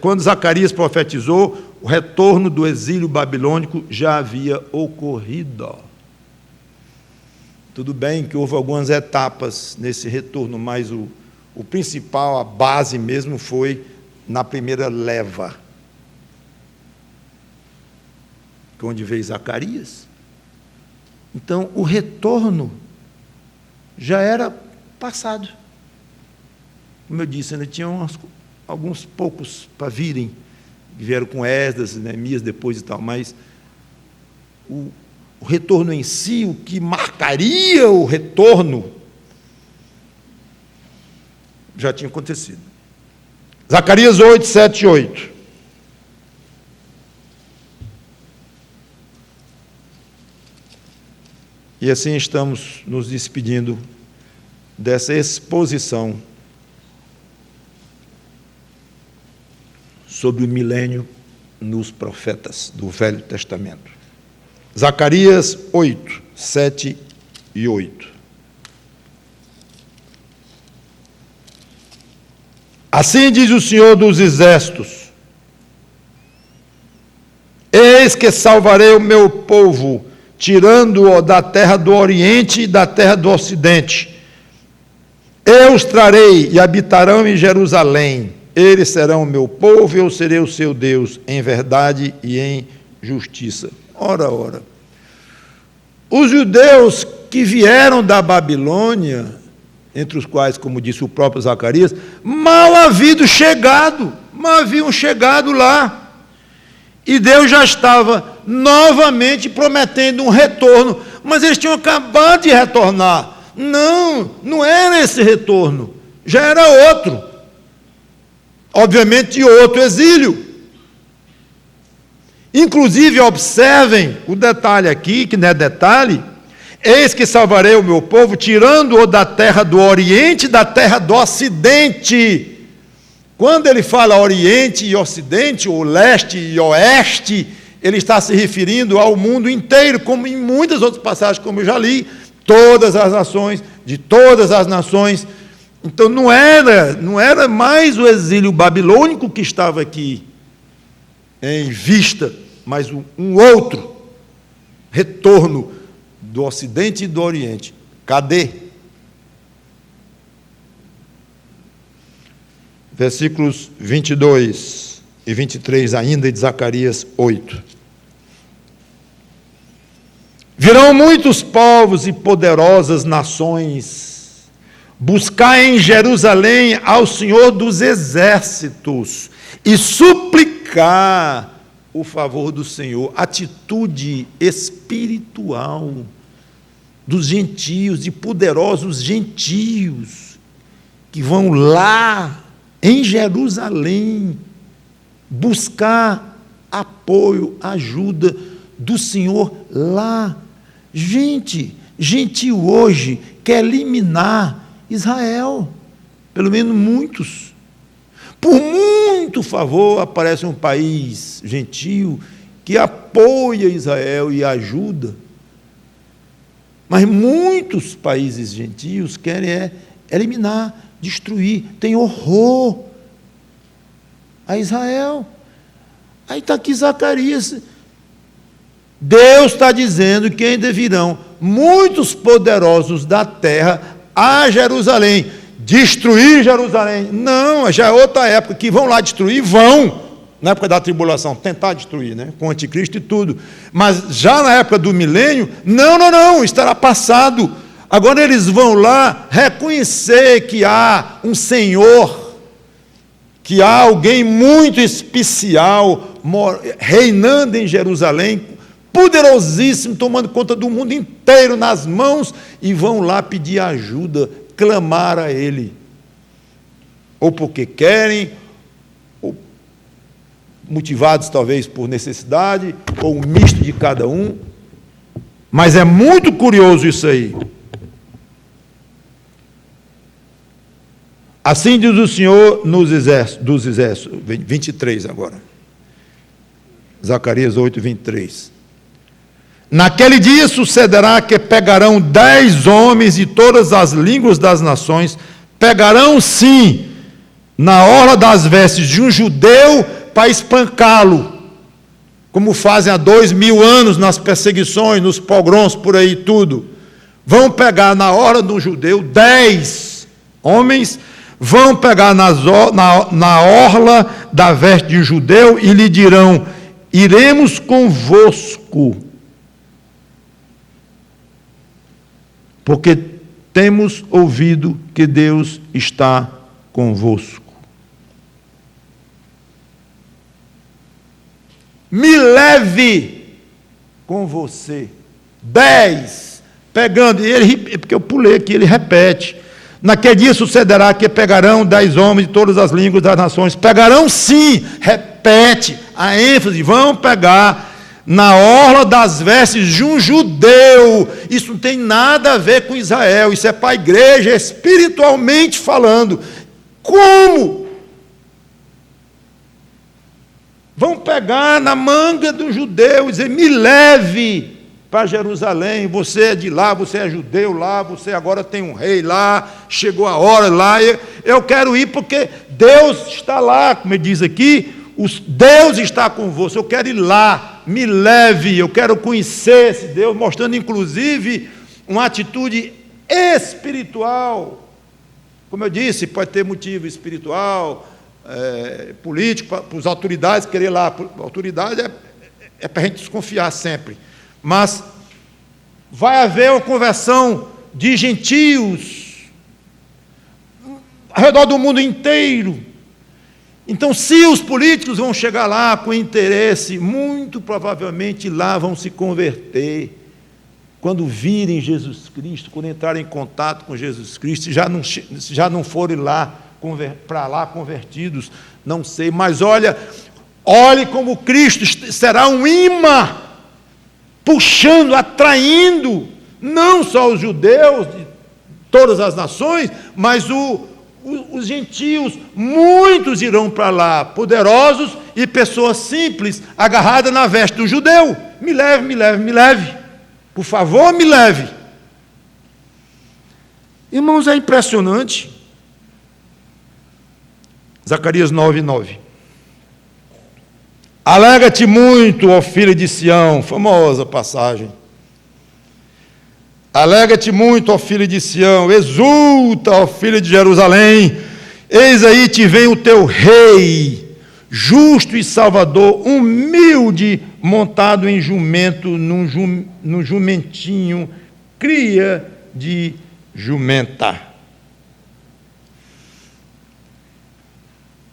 S1: quando Zacarias profetizou, o retorno do exílio babilônico já havia ocorrido. Tudo bem que houve algumas etapas nesse retorno, mas o principal, a base mesmo, foi na primeira leva, onde veio Zacarias. Então, o retorno já era passado. Como eu disse, ainda tinha alguns poucos para virem, que vieram com Esdras, Neemias depois e tal, mas o retorno em si, o que marcaria o retorno, já tinha acontecido. Zacarias 8, 7 e 8. E assim estamos nos despedindo dessa exposição sobre o milênio nos profetas do Velho Testamento. Zacarias 8, 7 e 8. Assim diz o Senhor dos Exércitos: eis que salvarei o meu povo, tirando-o da terra do Oriente e da terra do Ocidente. Eu os trarei e habitarão em Jerusalém. Eles serão o meu povo e eu serei o seu Deus, em verdade e em justiça. Ora, ora. Os judeus que vieram da Babilônia, entre os quais, como disse o próprio Zacarias, mal haviam chegado lá. E Deus já estava novamente prometendo um retorno, mas eles tinham acabado de retornar. Não era esse retorno, já era outro. Obviamente, outro exílio. Inclusive, observem o detalhe aqui, que não é detalhe: eis que salvarei o meu povo, tirando-o da terra do Oriente e da terra do Ocidente. Quando ele fala Oriente e Ocidente, ou Leste e Oeste, ele está se referindo ao mundo inteiro, como em muitas outras passagens, como eu já li, todas as nações, de todas as nações. Então não era mais o exílio babilônico que estava aqui em vista, mas um outro retorno do Ocidente e do Oriente. Cadê? Versículos 22 e 23 ainda de Zacarias 8. Virão muitos povos e poderosas nações buscar em Jerusalém ao Senhor dos Exércitos e suplicar o favor do Senhor. Atitude espiritual dos gentios, de poderosos gentios, que vão lá em Jerusalém buscar apoio, ajuda do Senhor lá. Gente, gentil hoje quer eliminar Israel, pelo menos muitos. Por muito favor, aparece um país gentil que apoia Israel e ajuda. Mas muitos países gentios querem eliminar, destruir, tem horror a Israel. Aí está aqui Zacarias. Deus está dizendo que ainda virão muitos poderosos da terra a Jerusalém, destruir Jerusalém. Não, já é outra época, que vão lá destruir, na época da tribulação, tentar destruir, né, com o anticristo e tudo. Mas já na época do milênio, não, estará passado. Agora eles vão lá reconhecer que há um Senhor, que há alguém muito especial reinando em Jerusalém, poderosíssimo, tomando conta do mundo inteiro nas mãos, e vão lá pedir ajuda, clamar a Ele, ou porque querem, ou motivados talvez por necessidade, ou um misto de cada um. Mas é muito curioso isso aí. Assim diz o Senhor dos exércitos, 23 agora, Zacarias 8, 23. Naquele dia sucederá que pegarão 10 homens de todas as línguas das nações, pegarão sim na orla das vestes de um judeu para espancá-lo, como fazem há 2000 anos nas perseguições, nos pogroms por aí tudo. vão pegar na hora do judeu 10 homens, vão pegar na orla da veste de judeu e lhe dirão: iremos convosco, porque temos ouvido que Deus está convosco. Me leve com você. 10, pegando, e ele, porque eu pulei aqui, ele repete: naquele dia sucederá que pegarão 10 homens de todas as línguas das nações. Pegarão sim, repete a ênfase, vão pegar na orla das vestes de um judeu. Isso não tem nada a ver com Israel, isso é para a igreja, espiritualmente falando. Como? Vão pegar na manga do judeu e dizer: me leve para Jerusalém, você é de lá, você é judeu lá, você agora tem um rei lá, chegou a hora lá, eu quero ir porque Deus está lá, como ele diz aqui, Deus está convosco, eu quero ir lá, me leve, eu quero conhecer esse Deus, mostrando inclusive uma atitude espiritual. Como eu disse, pode ter motivo espiritual, político, para as autoridades querer lá. A autoridade é para a gente desconfiar sempre. Mas vai haver uma conversão de gentios ao redor do mundo inteiro. Então, se os políticos vão chegar lá com interesse, muito provavelmente lá vão se converter. Quando virem Jesus Cristo, quando entrarem em contato com Jesus Cristo, já não forem lá para lá convertidos, não sei, mas olhe como Cristo será um imã, puxando, atraindo, não só os judeus de todas as nações, mas os gentios, muitos irão para lá, poderosos e pessoas simples, agarradas na veste do judeu. Me leve, me leve, me leve, por favor, me leve. Irmãos, é impressionante. Zacarias 9:9. Alegra-te muito, ó filho de Sião, famosa passagem. Alegra-te muito, ó filho de Sião, exulta, ó filho de Jerusalém, eis aí te vem o teu rei, justo e salvador, humilde, montado em jumento, num jumentinho, cria de jumenta.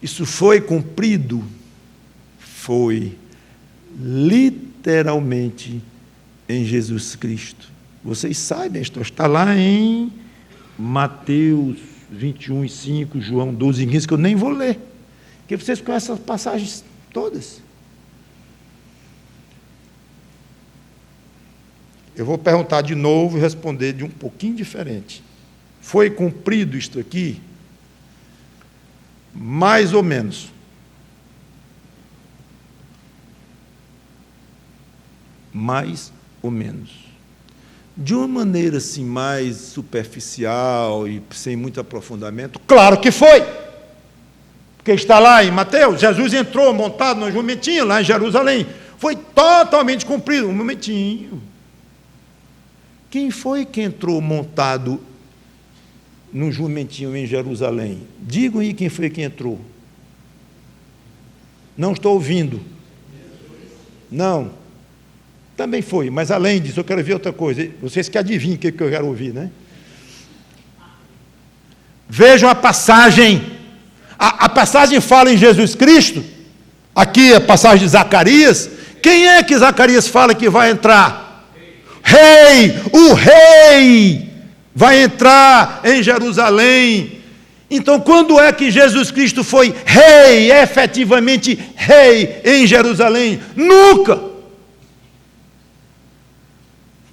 S1: Isso foi cumprido? Foi literalmente em Jesus Cristo. Vocês sabem, está lá em Mateus 21:5, João 12:15, que eu nem vou ler, porque vocês conhecem as passagens todas. Eu vou perguntar de novo e responder de um pouquinho diferente. Foi cumprido isto aqui? Mais ou menos. Mais ou menos. De uma maneira assim mais superficial e sem muito aprofundamento, claro que foi. Porque está lá em Mateus, Jesus entrou montado no jumentinho lá em Jerusalém. Foi totalmente cumprido, um momentinho. Quem foi que entrou montado no jumentinho em Jerusalém? Digam aí quem foi que entrou. Não estou ouvindo. Não. Também foi, mas além disso, eu quero ver outra coisa. Vocês que adivinham o que eu quero ouvir, né? Vejam a passagem. A passagem fala em Jesus Cristo. Aqui a passagem de Zacarias. Quem é que Zacarias fala que vai entrar? Rei! O rei vai entrar em Jerusalém. Então, quando é que Jesus Cristo foi rei, efetivamente rei em Jerusalém? Nunca!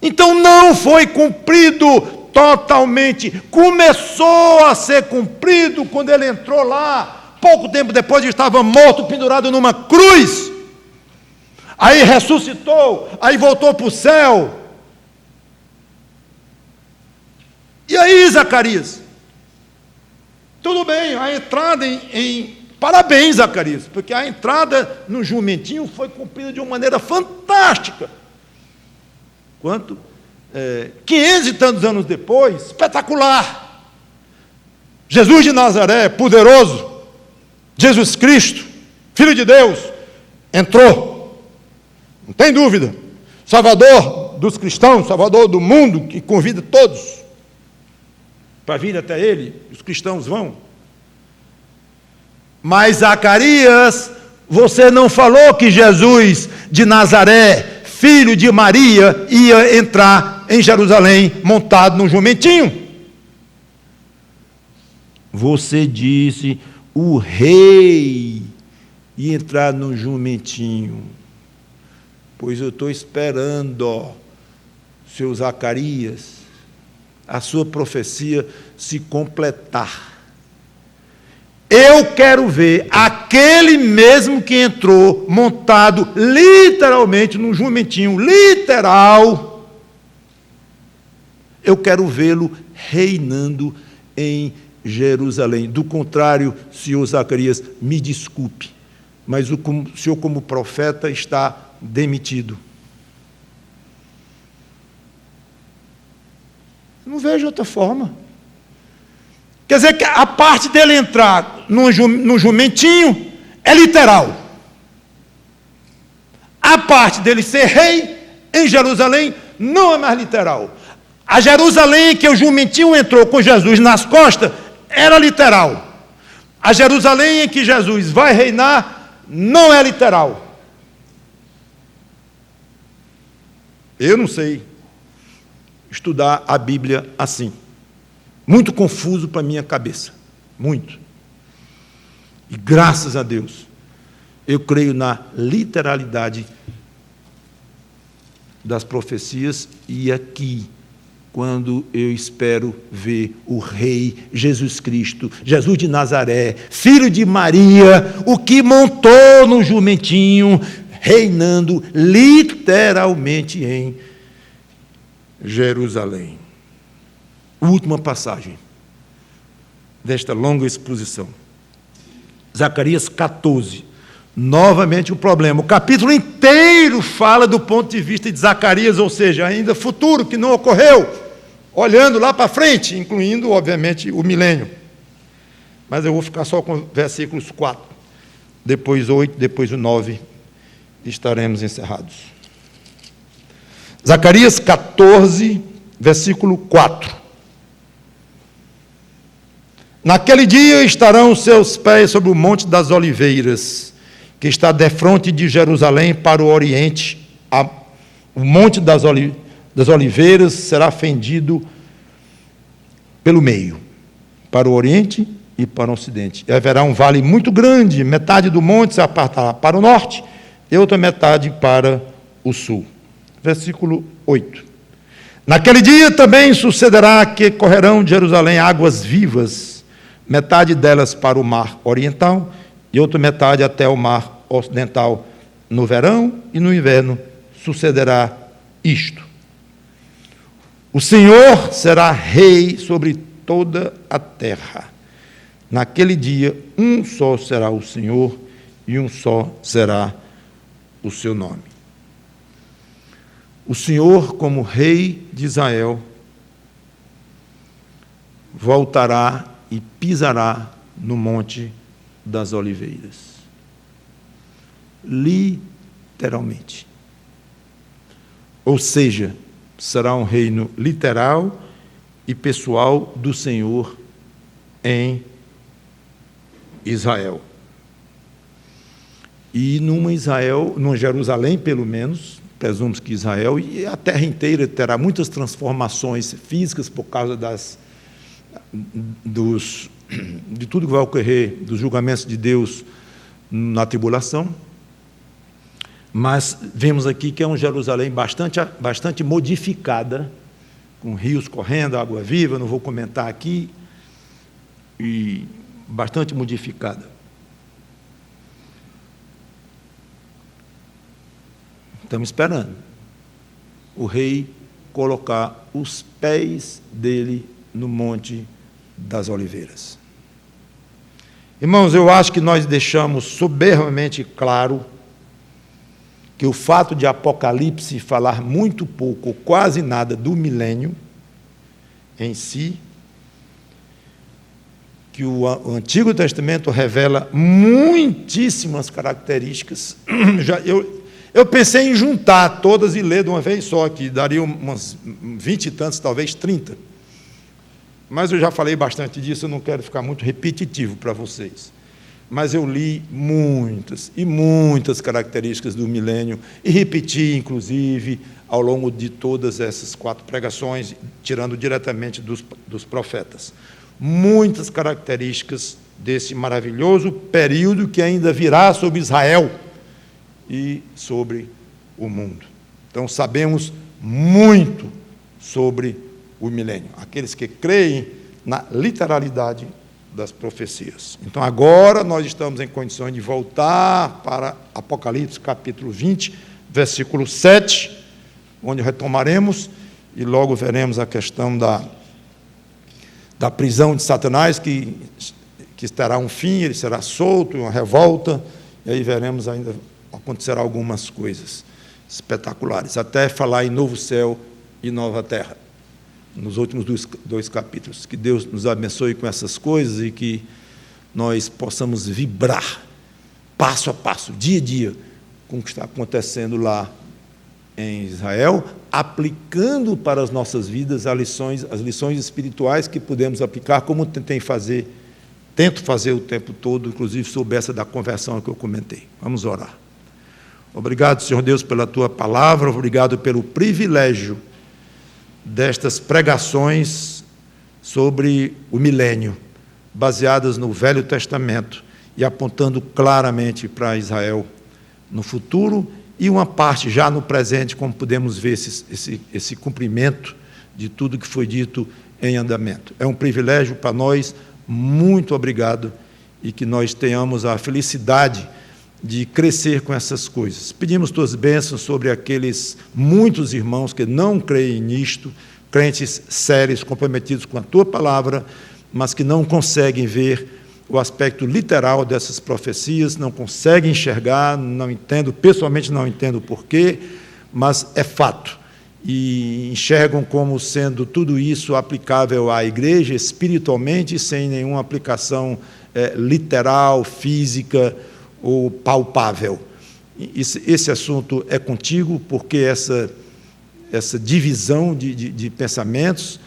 S1: Então não foi cumprido totalmente, começou a ser cumprido quando ele entrou lá, pouco tempo depois ele estava morto, pendurado numa cruz, aí ressuscitou, aí voltou para o céu. E aí, Zacarias? Tudo bem, a entrada parabéns, Zacarias, porque a entrada no jumentinho foi cumprida de uma maneira fantástica. Quanto? 500 e tantos anos depois, espetacular. Jesus de Nazaré, poderoso, Jesus Cristo, Filho de Deus, entrou, não tem dúvida, Salvador dos cristãos, Salvador do mundo, que convida todos para vir até Ele, os cristãos vão. Mas Zacarias, você não falou que Jesus de Nazaré, filho de Maria, ia entrar em Jerusalém montado num jumentinho? Você disse, o rei ia entrar num jumentinho. Pois eu estou esperando, seu Zacarias, a sua profecia se completar. Eu quero ver aquele mesmo que entrou montado literalmente num jumentinho, literal. Eu quero vê-lo reinando em Jerusalém. Do contrário, senhor Zacarias, me desculpe, mas o senhor, como profeta, está demitido. Não vejo outra forma. Quer dizer que a parte dele entrar no jumentinho é literal. A parte dele ser rei em Jerusalém não é mais literal. A Jerusalém em que o jumentinho entrou com Jesus nas costas era literal. A Jerusalém em que Jesus vai reinar não é literal. Eu não sei estudar a Bíblia assim. Muito confuso para a minha cabeça. Muito. E graças a Deus, eu creio na literalidade das profecias, e aqui, quando eu espero ver o Rei Jesus Cristo, Jesus de Nazaré, filho de Maria, o que montou no jumentinho, reinando literalmente em Jerusalém. Última passagem desta longa exposição. Zacarias 14. Novamente o problema. O capítulo inteiro fala do ponto de vista de Zacarias, ou seja, ainda futuro, que não ocorreu, olhando lá para frente, incluindo, obviamente, o milênio. Mas eu vou ficar só com versículos 4, depois 8, depois o 9, e estaremos encerrados. Zacarias 14, versículo 4. Naquele dia estarão os seus pés sobre o Monte das Oliveiras, que está defronte de Jerusalém para o oriente. O Monte das Oliveiras será fendido pelo meio, para o oriente e para o ocidente. E haverá um vale muito grande, metade do monte se apartará para o norte e outra metade para o sul. Versículo 8. Naquele dia também sucederá que correrão de Jerusalém águas vivas, metade delas para o mar oriental e outra metade até o mar ocidental. No verão e no inverno sucederá isto. O Senhor será rei sobre toda a terra. Naquele dia, um só será o Senhor e um só será o seu nome. O Senhor, como rei de Israel, voltará e pisará no Monte das Oliveiras. Literalmente. Ou seja, será um reino literal e pessoal do Senhor em Israel. E numa Jerusalém, pelo menos, presumimos que Israel, e a terra inteira terá muitas transformações físicas por causa de tudo que vai ocorrer, dos julgamentos de Deus na tribulação. Mas vemos aqui que é uma Jerusalém bastante modificada, com rios correndo, água viva, não vou comentar aqui, e bastante modificada. Estamos esperando o rei colocar os pés dele no Monte das Oliveiras. Irmãos, eu acho que nós deixamos soberbamente claro que o fato de Apocalipse falar muito pouco, ou quase nada, do milênio em si, que o Antigo Testamento revela muitíssimas características. Eu pensei em juntar todas e ler de uma vez só, que daria umas 20 e tantos, talvez 30. Mas eu já falei bastante disso, eu não quero ficar muito repetitivo para vocês. Mas eu li muitas e muitas características do milênio e repeti, inclusive, ao longo de todas essas 4 pregações, tirando diretamente dos profetas. Muitas características desse maravilhoso período que ainda virá sobre Israel e sobre o mundo. Então, sabemos muito sobre o milênio. Aqueles que creem na literalidade das profecias. Então, agora nós estamos em condições de voltar para Apocalipse, capítulo 20, versículo 7, onde retomaremos e logo veremos a questão da prisão de Satanás, que terá um fim, ele será solto, uma revolta, e aí veremos ainda acontecerá algumas coisas espetaculares, até falar em novo céu e nova terra, nos últimos 2 capítulos. Que Deus nos abençoe com essas coisas e que nós possamos vibrar, passo a passo, dia a dia, com o que está acontecendo lá em Israel, aplicando para as nossas vidas as lições espirituais que podemos aplicar, como tento fazer o tempo todo, inclusive sob essa da conversão que eu comentei. Vamos orar. Obrigado, Senhor Deus, pela Tua palavra, obrigado pelo privilégio destas pregações sobre o milênio, baseadas no Velho Testamento e apontando claramente para Israel no futuro e uma parte já no presente, como podemos ver esse cumprimento de tudo que foi dito em andamento. É um privilégio para nós, muito obrigado, e que nós tenhamos a felicidade de crescer com essas coisas. Pedimos Tuas bênçãos sobre aqueles muitos irmãos que não creem nisto, crentes sérios, comprometidos com a Tua palavra, mas que não conseguem ver o aspecto literal dessas profecias, não conseguem enxergar, não entendo, pessoalmente não entendo o porquê, mas é fato. E enxergam como sendo tudo isso aplicável à igreja espiritualmente, sem nenhuma aplicação literal, física ou palpável. Esse assunto é contigo, porque essa divisão de pensamentos,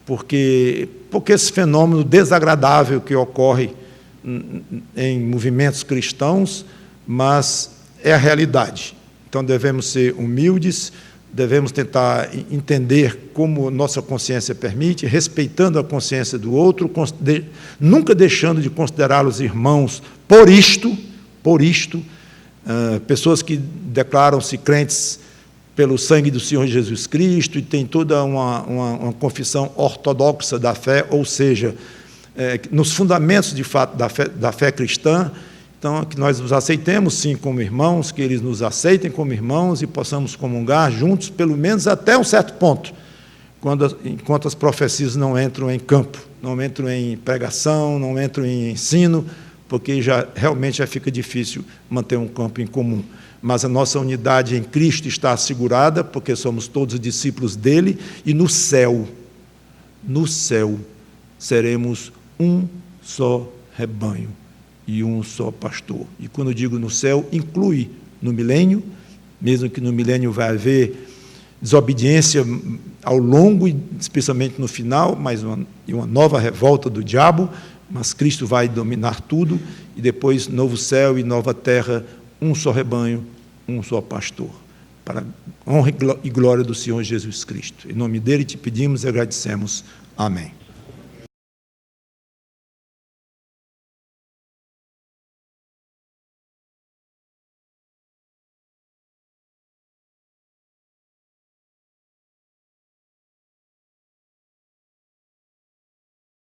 S1: porque esse fenômeno desagradável que ocorre em movimentos cristãos, mas é a realidade. Então devemos ser humildes, devemos tentar entender como nossa consciência permite, respeitando a consciência do outro, nunca deixando de considerá-los irmãos por isto, pessoas que declaram-se crentes pelo sangue do Senhor Jesus Cristo e tem toda uma confissão ortodoxa da fé, ou seja, nos fundamentos de fato da fé cristã. Então, que nós os aceitemos sim como irmãos, que eles nos aceitem como irmãos e possamos comungar juntos, pelo menos até um certo ponto, enquanto as profecias não entram em campo, não entram em pregação, não entram em ensino, porque realmente já fica difícil manter um campo em comum. Mas a nossa unidade em Cristo está assegurada, porque somos todos discípulos dele, e no céu, seremos um só rebanho e um só pastor. E quando eu digo no céu, inclui no milênio, mesmo que no milênio vai haver desobediência ao longo e especialmente no final, mas uma nova revolta do diabo, mas Cristo vai dominar tudo, e depois novo céu e nova terra, um só rebanho, um só pastor, para a honra e glória do Senhor Jesus Cristo. Em nome dele te pedimos e agradecemos. Amém.